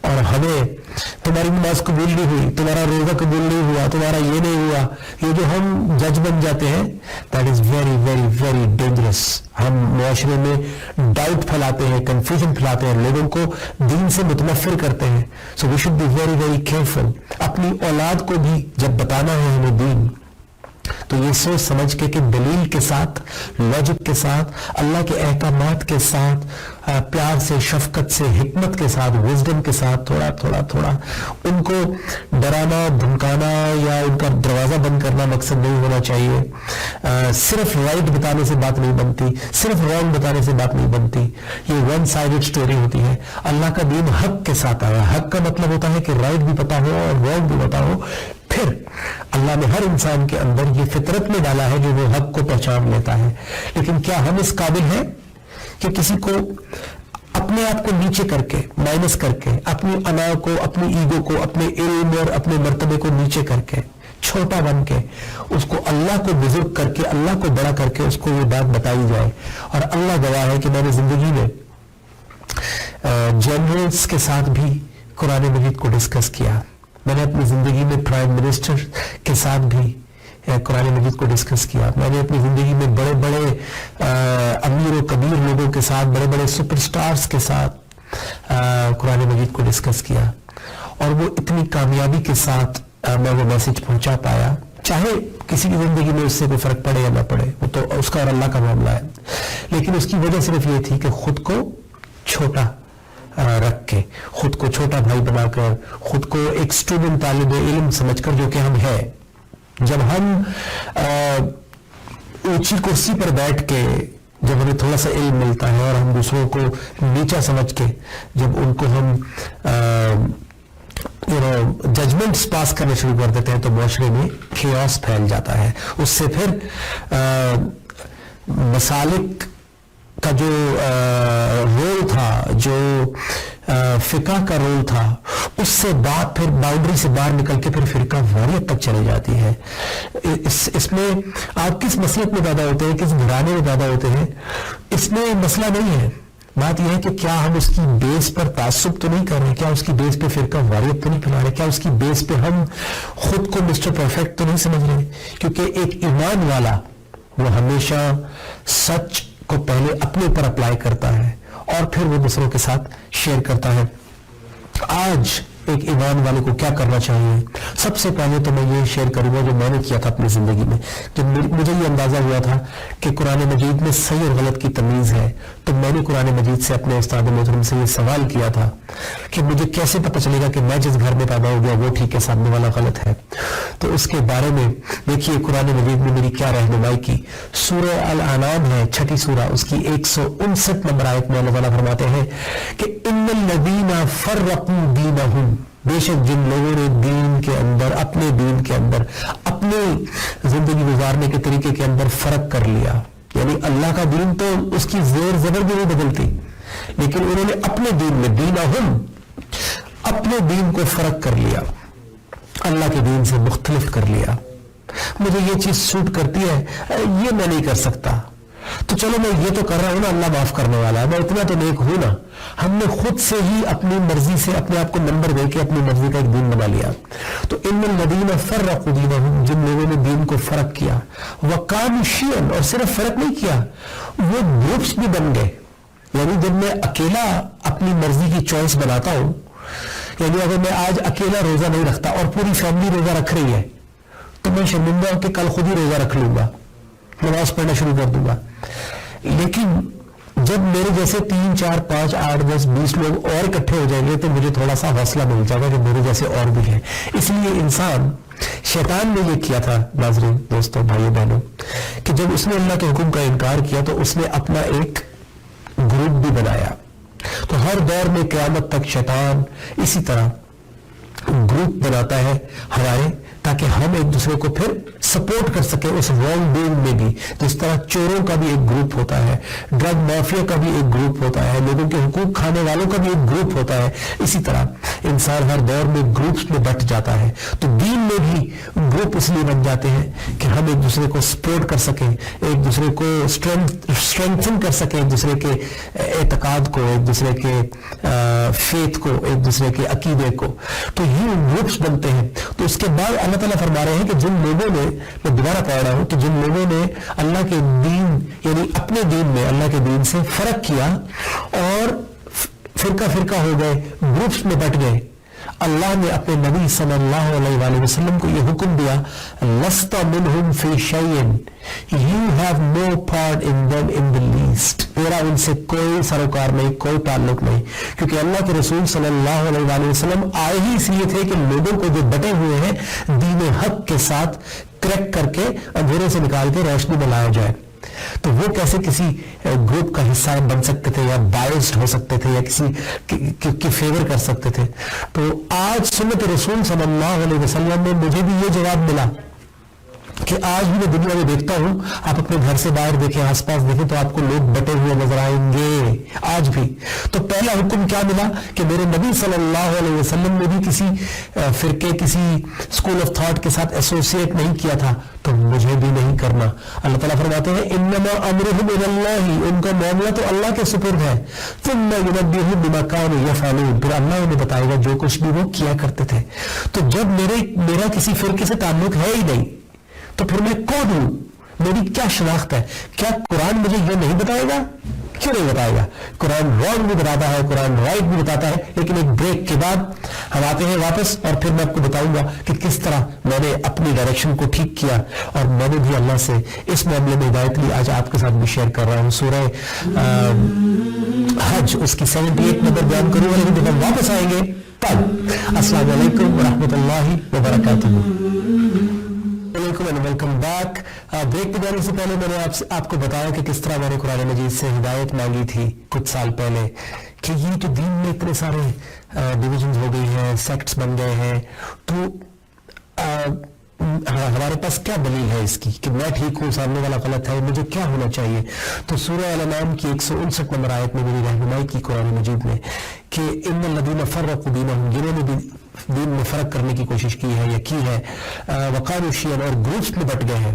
اور ہمیں تمہاری نماز قبول نہیں ہوئی, تمہارا روزہ قبول نہیں ہوا, تمہارا یہ نہیں ہوا, یہ جو ہم جج بن جاتے ہیں, that is very very very dangerous. ہم معاشرے میں ڈاؤٹ پھیلاتے ہیں, کنفیوژن پھیلاتے ہیں, لوگوں کو دین سے متنفر کرتے ہیں. So we should be very very careful. اپنی اولاد کو بھی جب بتانا ہے ہمیں دین, تو یہ سوچ سمجھ کے کہ دلیل کے ساتھ, لاجک کے ساتھ, اللہ کے احکامات کے ساتھ, پیار سے, شفقت سے, حکمت کے ساتھ, وزڈم کے ساتھ تھوڑا ان کو ڈرانا, دھمکانا یا ان کا دروازہ بند کرنا مقصد نہیں ہونا چاہیے. صرف رائٹ بتانے سے بات نہیں بنتی, صرف رانگ بتانے سے بات نہیں بنتی. یہ ون سائیڈڈ سٹوری ہوتی ہے. اللہ کا دین حق کے ساتھ آیا. حق کا مطلب ہوتا ہے کہ رائٹ بھی پتا ہو اور رانگ بھی پتا ہو. پھر اللہ نے ہر انسان کے اندر یہ فطرت میں ڈالا ہے جو وہ حق کو پہچان لیتا ہے. لیکن کیا ہم اس قابل ہیں کہ کسی کو اپنے آپ کو نیچے کر کے, مائنس کر کے, اپنی انا کو, اپنی ایگو کو, اپنے علم اور اپنے مرتبے کو نیچے کر کے, چھوٹا بن کے, اس کو اللہ کو بزرگ کر کے, اللہ کو بڑا کر کے اس کو یہ بات بتائی جائے؟ اور اللہ گواہ ہے کہ میں نے زندگی میں جنرلز کے ساتھ بھی قرآن مجید کو ڈسکس کیا. میں نے اپنی زندگی میں پرائم منسٹر کے ساتھ بھی قرآن مجید کو ڈسکس کیا. میں نے اپنی زندگی میں بڑے بڑے امیر و کبیر لوگوں کے ساتھ, بڑے بڑے سپر سٹارز کے ساتھ قرآن مجید کو ڈسکس کیا, اور وہ اتنی کامیابی کے ساتھ میں وہ میسج پہنچا پایا. چاہے کسی کی زندگی میں اس سے کوئی فرق پڑے یا نہ پڑے, وہ تو اس کا اور اللہ کا معاملہ ہے, لیکن اس کی وجہ صرف یہ تھی کہ خود کو چھوٹا رکھ کے, خود کو چھوٹا بھائی بنا کر, خود کو ایک اسٹوڈنٹ, طالب علم سمجھ کر, جو کہ ہم ہیں. جب ہم اونچی کرسی پر بیٹھ کے, جب ہمیں تھوڑا سا علم ملتا ہے اور ہم دوسروں کو نیچا سمجھ کے جب ان کو ہم ججمنٹس پاس کرنے شروع کر دیتے ہیں, تو معاشرے میں کیوس پھیل جاتا ہے. اس سے پھر مسالک کا جو رول تھا, جو فقہ کا رول تھا, اس سے بات پھر باؤنڈری سے باہر نکل کے پھر فرقہ واریت تک چلی جاتی ہے. اس میں آپ کس مسلک میں پیدا ہوتے ہیں, کس گھرانے میں پیدا ہوتے ہیں, اس میں مسئلہ نہیں ہے. بات یہ ہے کہ کیا ہم اس کی بیس پر تعصب تو نہیں کر رہے, کیا اس کی بیس پہ فرقہ واریت تو نہیں پھیلا رہے, کیا اس کی بیس پہ ہم خود کو مسٹر پرفیکٹ تو نہیں سمجھ رہے. کیونکہ ایک ایمان والا وہ ہمیشہ سچ کو پہلے اپنے اوپر اپلائی کرتا ہے اور پھر وہ دوسروں کے ساتھ شیئر کرتا ہے. آج ایک ایمان والے کو کیا کرنا چاہیے؟ سب سے پہلے تو میں یہ شیئر کروں گا جو میں نے کیا تھا اپنی زندگی میں. جب مجھے یہ اندازہ ہوا تھا کہ قرآن مجید میں صحیح اور غلط کی تمیز ہے تو میں نے قرآن مجید سے اپنے استاد محترم سے یہ سوال کیا تھا کہ مجھے کیسے پتہ چلے گا کہ میں جس گھر میں پیدا ہو گیا وہ ٹھیک ہے سامنے والا غلط ہے. تو اس کے بارے میں دیکھیے قرآن مجید میں میری کیا رہنمائی کی. سورہ الانعام ہے 6 سورہ، اس کی 159 نمبر آیت میں اللہ تعالیٰ فرماتے ہیں کہ ان الذین فرقوا دینہم، بے شک جن لوگوں نے دین کے اندر، اپنے دین کے اندر، اپنے زندگی گزارنے کے طریقے کے اندر فرق کر لیا. یعنی اللہ کا دین تو اس کی زیر زبر بھی نہیں بدلتی، لیکن انہوں نے اپنے دین میں دینہم، اپنے دین کو فرق کر لیا، اللہ کے دین سے مختلف کر لیا. مجھے یہ چیز سوٹ کرتی ہے، یہ میں نہیں کر سکتا، تو چلو میں یہ تو کر رہا ہوں نا، اللہ معاف کرنے والا ہے، میں اتنا تو نیک ہوں نا. ہم نے خود سے ہی اپنی مرضی سے اپنے آپ کو نمبر دے کے اپنی مرضی کا ایک دین بنا لیا. تو ان الذین فرقوا دینہم، جن لوگوں نے دین کو فرق کیا، وکانوا شیعا، اور صرف فرق نہیں کیا، وہ گروپس بھی بن گئے. یعنی جب میں اکیلا اپنی مرضی کی چوائس بناتا ہوں، یعنی اگر میں آج اکیلا روزہ نہیں رکھتا اور پوری فیملی روزہ رکھ رہی ہے تو میں شرمندہ ہوں کہ کل خود ہی روزہ رکھ لوں گا، نماز پڑھنا شروع کر دوں گا. لیکن جب میرے جیسے 3 4 5 8 10 20 لوگ اور اکٹھے ہو جائیں گے تو مجھے تھوڑا سا حوصلہ مل جائے گا کہ میرے جیسے اور بھی ہیں. اس لیے انسان، شیطان نے یہ کیا تھا ناظرین، دوستوں، بھائیوں بہنوں، کہ جب اس نے اللہ کے حکم کا انکار کیا تو اس نے اپنا ایک گروپ بھی بنایا. تو ہر دور میں قیامت تک شیطان اسی طرح گروپ بناتا ہے ہمارے، تاکہ ہم ایک دوسرے کو پھر سپورٹ کر سکیں اس رانگ ڈوئنگ میں بھی. جس طرح چوروں کا بھی ایک گروپ ہوتا ہے، ڈرگ مافیا کا بھی ایک گروپ ہوتا ہے، لوگوں کے حقوق کھانے والوں کا بھی ایک گروپ ہوتا ہے، اسی طرح انسان ہر دور میں گروپس میں بٹ جاتا ہے. تو دین میں بھی گروپ اس لیے بن جاتے ہیں کہ ہم ایک دوسرے کو سپورٹ کر سکیں، ایک دوسرے کو اسٹرینتھن کر سکیں، ایک دوسرے کے اعتقاد کو، ایک دوسرے کے فیتھ کو، ایک دوسرے کے عقیدے کو. تو یہ گروپس بنتے ہیں. تو اس کے بعد اللہ تعالیٰ فرما رہے ہیں کہ جن لوگوں نے، میں دوبارہ پڑھ رہا ہوں، کہ جن لوگوں نے اللہ کے دین، یعنی اپنے دین میں اللہ کے دین سے فرق کیا اور فرقہ فرقہ ہو گئے، گروپس میں بٹ گئے، اللہ نے اپنے نبی صلی اللہ علیہ وآلہ وسلم کو یہ حکم دیا، لست منہم فی شیء، you have no part in them in the least، تیرا ان سے کوئی سروکار نہیں، کوئی تعلق نہیں. کیونکہ اللہ کے رسول صلی اللہ علیہ وآلہ وسلم آئے ہی اس لیے تھے کہ لوگوں کو جو بٹے ہوئے ہیں دین حق کے ساتھ کریکٹ کر کے اندھیرے سے نکال کے روشنی میں لایا جائے. تو وہ کیسے کسی گروپ کا حصہ بن سکتے تھے یا بائسڈ ہو سکتے تھے یا کسی کی فیور کر سکتے تھے؟ تو آج سنت رسول صلی اللہ علیہ وسلم میں مجھے بھی یہ جواب ملا کہ آج بھی میں دنیا میں دیکھتا ہوں، آپ اپنے گھر سے باہر دیکھیں، آس پاس دیکھیں تو آپ کو لوگ بٹے ہوئے نظر آئیں گے آج بھی. تو پہلا حکم کیا ملا کہ میرے نبی صلی اللہ علیہ وسلم نے بھی کسی فرقے، کسی اسکول آف تھاٹ کے ساتھ ایسوسیٹ نہیں کیا تھا، تو مجھے بھی نہیں کرنا. اللہ تعالیٰ فرماتے ہیں انما امرهم الی اللہ، ان کا معاملہ تو اللہ کے سپرد ہے، ثم ینبئهم بما كانوا يفعلون، پھر اللہ انہیں بتائے گا جو کچھ بھی وہ کیا کرتے تھے. تو جب میرا کسی فرقے سے تعلق ہے ہی نہیں تو پھر میں کون ہوں؟ میری کیا شناخت ہے؟ کیا قرآن مجھے یہ نہیں بتائے گا؟ کیوں نہیں بتائے گا؟ قرآن رانگ بھی بتاتا ہے، قرآن رائٹ بھی بتاتا ہے. لیکن ایک بریک کے بعد ہم آتے ہیں واپس اور پھر میں آپ کو بتاؤں گا کہ کس طرح میں نے اپنی ڈائریکشن کو ٹھیک کیا اور میں نے بھی اللہ سے اس معاملے میں ہدایت لی. آج آپ کے ساتھ بھی شیئر کر رہا ہوں. سورہ حج اس کی 78 نمبر بیان کروں گا، لیکن جب ہم واپس آئیں گے تب. السلام علیکم ورحمۃ اللہ وبرکاتہ. Welcome back. بریک پہ جانے سے پہلے میں نے آپ کو بتایا کہ کس طرح میں نے قرآن مجید سے ہدایت مانگی تھی کچھ سال پہلے کہ یہ جو دین میں اتنے سارے ڈویژنز ہو گئی ہیں، سیکٹس بن گئے ہیں، تو ہمارے پاس کیا دلیل ہے اس کی کہ میں ٹھیک ہوں، سامنے والا غلط ہے، مجھے کیا ہونا چاہیے؟ تو سورہ الانعام کی 159 نمبر آیت میں میری رہنمائی کی قرآن مجید میں کہ ان الذین فرقوا دینہم، جنہوں نے بھی دین میں فرق کرنے کی کوشش کی ہے یا کی ہے، وقالوا شیعا، اور گروپس میں بٹ گئے ہیں.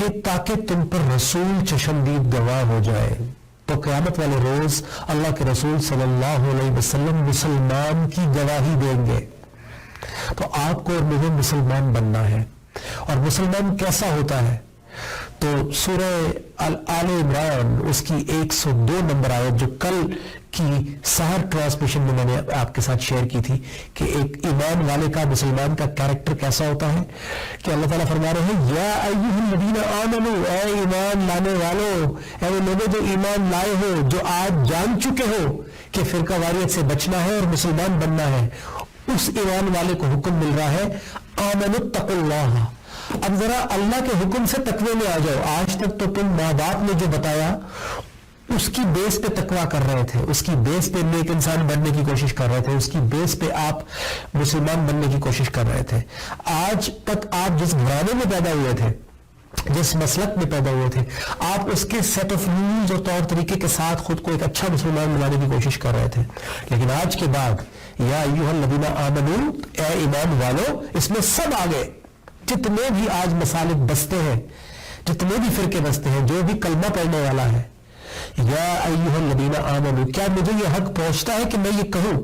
کہ تاکہ تم پر رسول چشمدید گواہ ہو جائے. تو قیامت والے روز اللہ کے رسول صلی اللہ علیہ وسلم مسلمان کی گواہی دیں گے. تو آپ کو اور مجھے مسلمان بننا ہے. اور مسلمان کیسا ہوتا ہے؟ تو سورہ آل عمران اس کی 102 نمبر آیت جو کل کی سحر ٹرانسمیشن میں نے آپ کے ساتھ شیئر کی تھی کہ ایک ایمان والے کا مسلمان کا کیریکٹر کیسا ہوتا ہے کہ اللہ تعالیٰ فرما رہے ہیں یا ایھا الذین آمنوا، اے ایمان لانے والو، اے وہ لوگوں جو ایمان لائے ہو، جو آج جان چکے ہو کہ فرقہ واریت سے بچنا ہے اور مسلمان بننا ہے، اس ایمان والے کو حکم مل رہا ہے آمنوا اتقوا اللہ. اب ذرا اللہ کے حکم سے تقوی میں آ جاؤ. آج تک تو تم ماں باپ نے جو بتایا اس کی بیس پہ تقوی کر رہے تھے، اس کی بیس پہ نیک انسان بننے کی کوشش کر رہے تھے، اس کی بیس پہ آپ مسلمان بننے کی کوشش کر رہے تھے. آج تک آپ جس گھرانے میں پیدا ہوئے تھے، جس مسلک میں پیدا ہوئے تھے، آپ اس کے سیٹ آف رولز اور طور طریقے کے ساتھ خود کو ایک اچھا مسلمان بنانے کی کوشش کر رہے تھے. لیکن آج کے بعد یا ایھا الذین آمنوا، اے ایمان والو، اس میں سب آ گئے. جتنے بھی آج مسالک بستے ہیں، جتنے بھی فرقے بستے ہیں، جو بھی کلمہ پڑھنے والا ہے، یا ایھا الذین آمنوا، کیا مجھے یہ حق پہنچتا ہے کہ میں یہ کہوں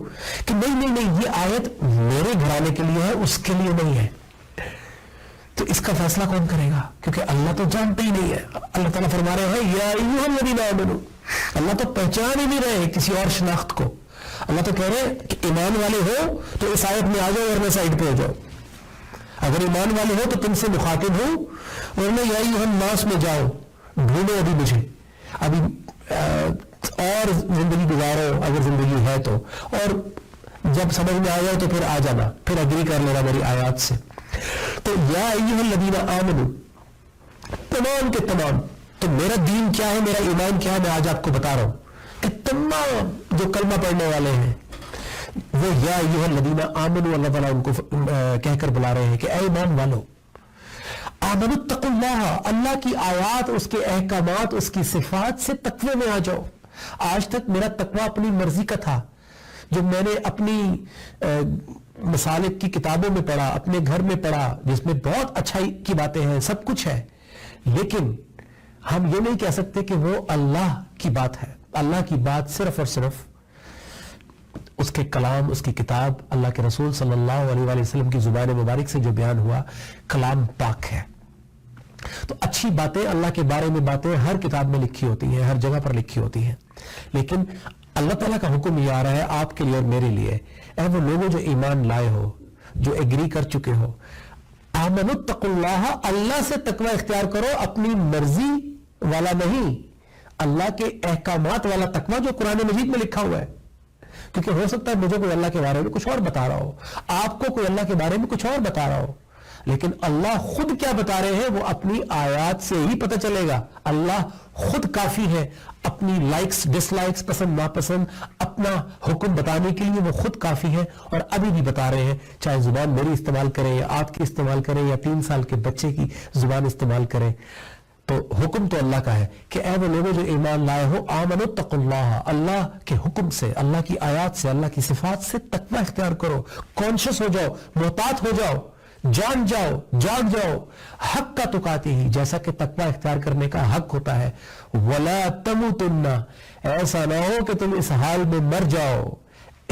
کہ نہیں یہ آیت میرے گھرانے کے لیے ہے، اس کے لیے نہیں ہے؟ تو اس کا فیصلہ کون کرے گا؟ کیونکہ اللہ تو جانتے ہی نہیں ہے. اللہ تعالیٰ فرما رہے ہیں یا ایھا الذین آمنوا. اللہ تو پہچان ہی نہیں رہے کسی اور شناخت کو. اللہ تو کہہ رہے ہیں کہ ایمان والے ہو تو اس آیت میں آ جاؤ ورنہ سائڈ پہ ہو جاؤ. اگر ایمان والے ہو تو تم سے مخاطب ہو، ورنہ یا ایھا الناس میں جاؤ، ڈھونڈو ابھی مجھے، ابھی اور زندگی گزارو اگر زندگی ہے تو، اور جب سمجھ میں آ جائے تو پھر آ جانا، پھر اگری کر لینا میری آیات سے. تو یا ایھا الذین آمنوا تمام کے تمام. تو میرا دین کیا ہے، میرا ایمان کیا ہے، میں آج آپ کو بتا رہا ہوں کہ تمام جو کلمہ پڑھنے والے ہیں وہ یا ایھا الذین آمنوا، اللہ تعالیٰ ان کو کہہ کر بلا رہے ہیں کہ اے ایمان والو، آمنوا اتقوا اللہ، اللہ کی آیات، اس کے احکامات، اس کی صفات سے تقوی میں آ جاؤ. آج تک میرا تقوی اپنی مرضی کا تھا، جو میں نے اپنی مسالک کی کتابوں میں پڑھا، اپنے گھر میں پڑھا، جس میں بہت اچھائی کی باتیں ہیں، سب کچھ ہے، لیکن ہم یہ نہیں کہہ سکتے کہ وہ اللہ کی بات ہے. اللہ کی بات صرف اور صرف اس کے کلام، اس کی کتاب، اللہ کے رسول صلی اللہ علیہ وآلہ وسلم کی زبان مبارک سے جو بیان ہوا، کلام پاک ہے. تو اچھی باتیں، اللہ کے بارے میں باتیں ہر کتاب میں لکھی ہوتی ہیں، ہر جگہ پر لکھی ہوتی ہیں، لیکن اللہ تعالیٰ کا حکم یہ آ رہا ہے آپ کے لیے اور میرے لیے، اے وہ لوگوں جو ایمان لائے ہو، جو ایگری کر چکے ہو، آمنوا اتقوا اللہ، اللہ سے تقوی اختیار کرو، اپنی مرضی والا نہیں، اللہ کے احکامات والا تقوی جو قرآن مجید میں لکھا ہوا ہے. کیونکہ ہو سکتا ہے مجھے کوئی اللہ کے بارے میں کچھ اور بتا رہا ہو، آپ کو کوئی اللہ کے بارے میں کچھ اور بتا رہا ہو، لیکن اللہ خود کیا بتا رہے ہیں وہ اپنی آیات سے ہی پتہ چلے گا. اللہ خود کافی ہے اپنی لائکس ڈس لائکس، پسند ناپسند، اپنا حکم بتانے کے لیے وہ خود کافی ہے. اور ابھی بھی بتا رہے ہیں، چاہے زبان میری استعمال کریں یا آپ کی استعمال کریں یا 3 سال کے بچے کی زبان استعمال کریں، تو حکم تو اللہ کا ہے کہ اے وہ لوگوں جو ایمان لائے ہو، آمنوا اتقوا اللہ، اللہ کے حکم سے، اللہ کی آیات سے، اللہ کی صفات سے تقوی اختیار کرو، کانشیس ہو جاؤ، محتاط ہو جاؤ، جان جاؤ، جاگ جاؤ، حق کا تقاتی ہی، جیسا کہ تقوی اختیار کرنے کا حق ہوتا ہے. ولا تموتن، ایسا نہ ہو کہ تم اس حال میں مر جاؤ،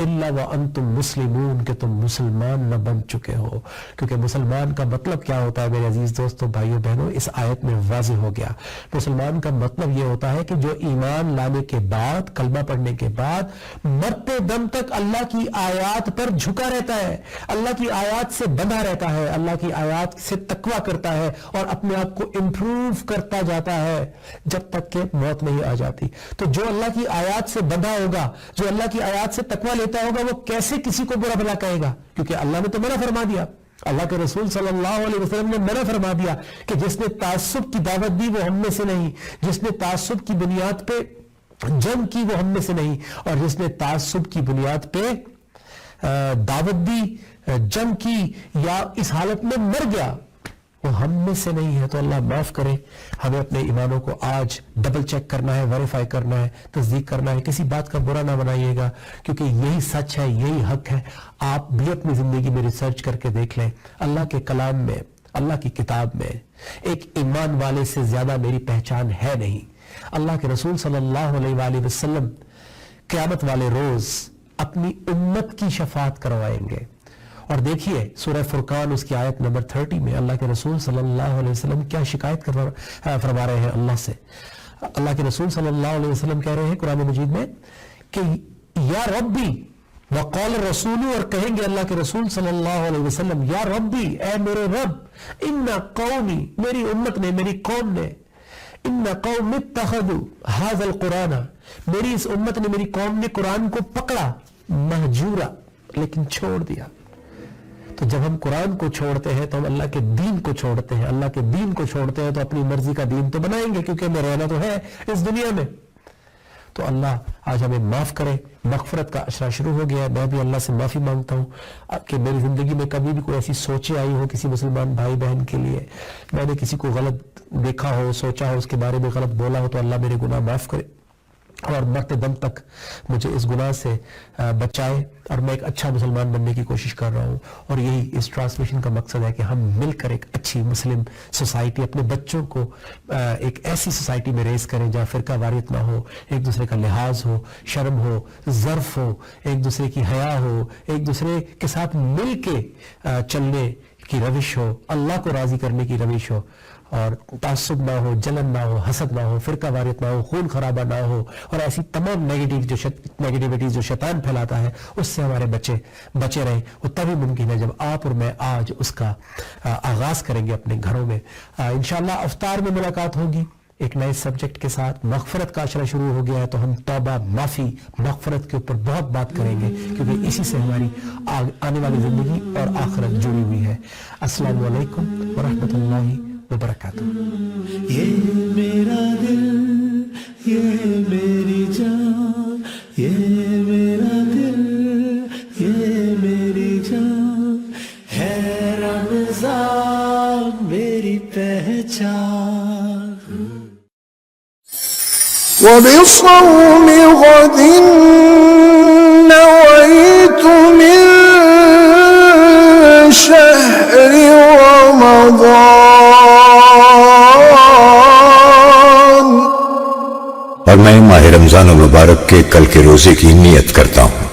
الا وانتم مسلمون، کہ تم مسلمان نہ بن چکے ہو. کیونکہ مسلمان کا مطلب کیا ہوتا ہے میرے عزیز دوستوں، بھائیوں بہنوں، اس آیت میں واضح ہو گیا. مسلمان کا مطلب یہ ہوتا ہے کہ جو ایمان لانے کے بعد، کلمہ پڑھنے کے بعد مرتے دم تک اللہ کی آیات پر جھکا رہتا ہے، اللہ کی آیات سے بندھا رہتا ہے، اللہ کی آیات سے تقوی کرتا ہے اور اپنے آپ کو امپروو کرتا جاتا ہے جب تک کہ موت نہیں آ جاتی. تو جو اللہ کی آیات سے بندھا ہوگا، جو اللہ کی آیات سے تقوی لیتا ہوگا، وہ کیسے کسی کو برا بھلا کہے گا؟ کیونکہ اللہ نے تو منع فرما دیا، اللہ کے رسول صلی اللہ علیہ وسلم نے منع فرما دیا کہ جس نے تعصب کی دعوت دی وہ ہم میں سے نہیں، جس نے تعصب کی بنیاد پہ جنگ کی وہ ہم میں سے نہیں، اور جس نے تعصب کی بنیاد پہ دعوت دی، جنگ کی، یا اس حالت میں مر گیا، وہ ہم میں سے نہیں ہے. تو اللہ معاف کرے، ہمیں اپنے ایمانوں کو آج ڈبل چیک کرنا ہے، ویریفائی کرنا ہے، تصدیق کرنا ہے. کسی بات کا برا نہ بنائیے گا، کیونکہ یہی سچ ہے، یہی حق ہے. آپ بھی اپنی زندگی میں ریسرچ کر کے دیکھ لیں، اللہ کے کلام میں، اللہ کی کتاب میں ایک ایمان والے سے زیادہ میری پہچان ہے نہیں. اللہ کے رسول صلی اللہ علیہ وآلہ وسلم قیامت والے روز اپنی امت کی شفاعت کروائیں گے. اور دیکھیے سورہ فرقان اس کی آیت نمبر 30 میں اللہ کے رسول صلی اللہ علیہ وسلم کیا شکایت فرما رہے ہیں اللہ سے. اللہ کے رسول صلی اللہ علیہ وسلم کہہ رہے ہیں قرآن مجید میں کہ یا ربی وقال الرسول، اور کہیں گے اللہ کے رسول صلی اللہ علیہ وسلم یا ربی اے میرے رب، ان قومی میری امت نے، میری قوم نے، ان قوم اتخذوا هذا القرآن، میری اس امت نے، میری قوم نے قرآن کو پکڑا مہجورا، لیکن چھوڑ دیا. تو جب ہم قرآن کو چھوڑتے ہیں تو ہم اللہ کے دین کو چھوڑتے ہیں. اللہ کے دین کو چھوڑتے ہیں تو اپنی مرضی کا دین تو بنائیں گے، کیونکہ ہمیں رہنا تو ہے اس دنیا میں. تو اللہ آج ہمیں معاف کرے. مغفرت کا اشرا شروع ہو گیا ہے. میں بھی اللہ سے معافی مانگتا ہوں کہ میری زندگی میں کبھی بھی کوئی ایسی سوچیں آئی ہو کسی مسلمان بھائی بہن کے لیے، میں نے کسی کو غلط دیکھا ہو، سوچا ہو، اس کے بارے میں غلط بولا ہو، تو اللہ میرے گناہ معاف کرے اور مرتے دم تک مجھے اس گناہ سے بچائے. اور میں ایک اچھا مسلمان بننے کی کوشش کر رہا ہوں، اور یہی اس ٹرانسمیشن کا مقصد ہے کہ ہم مل کر ایک اچھی مسلم سوسائٹی، اپنے بچوں کو ایک ایسی سوسائٹی میں ریز کریں جہاں فرقہ واریت نہ ہو، ایک دوسرے کا لحاظ ہو، شرم ہو، ظرف ہو، ایک دوسرے کی حیا ہو، ایک دوسرے کے ساتھ مل کے چلنے کی روش ہو، اللہ کو راضی کرنے کی روش ہو، اور تعصب نہ ہو، جلن نہ ہو، حسد نہ ہو، فرقہ واریت نہ ہو، خون خرابہ نہ ہو، اور ایسی تمام نیگیٹیوٹیز جو شیطان پھیلاتا ہے اس سے ہمارے بچے بچے رہیں. وہ تبھی ممکن ہے جب آپ اور میں آج اس کا آغاز کریں گے اپنے گھروں میں. انشاءاللہ افطار میں ملاقات ہوگی ایک نئے سبجیکٹ کے ساتھ. مغفرت کا اشرا شروع ہو گیا ہے تو ہم توبہ، معافی، مغفرت کے اوپر بہت بات کریں گے، کیونکہ اسی سے ہماری آنے والی زندگی اور آخرت جڑی ہوئی ہے. السلام علیکم ورحمۃ اللہ وبرکاتہ. یہ میرا دل، یہ میری جان، یہ میرا دل، یہ میری جان ہے رمضان میری پہچان. وبصوم غد نويت من شهر رمضان. اور میں ماہ رمضان المبارک کے کل کے روزے کی نیت کرتا ہوں.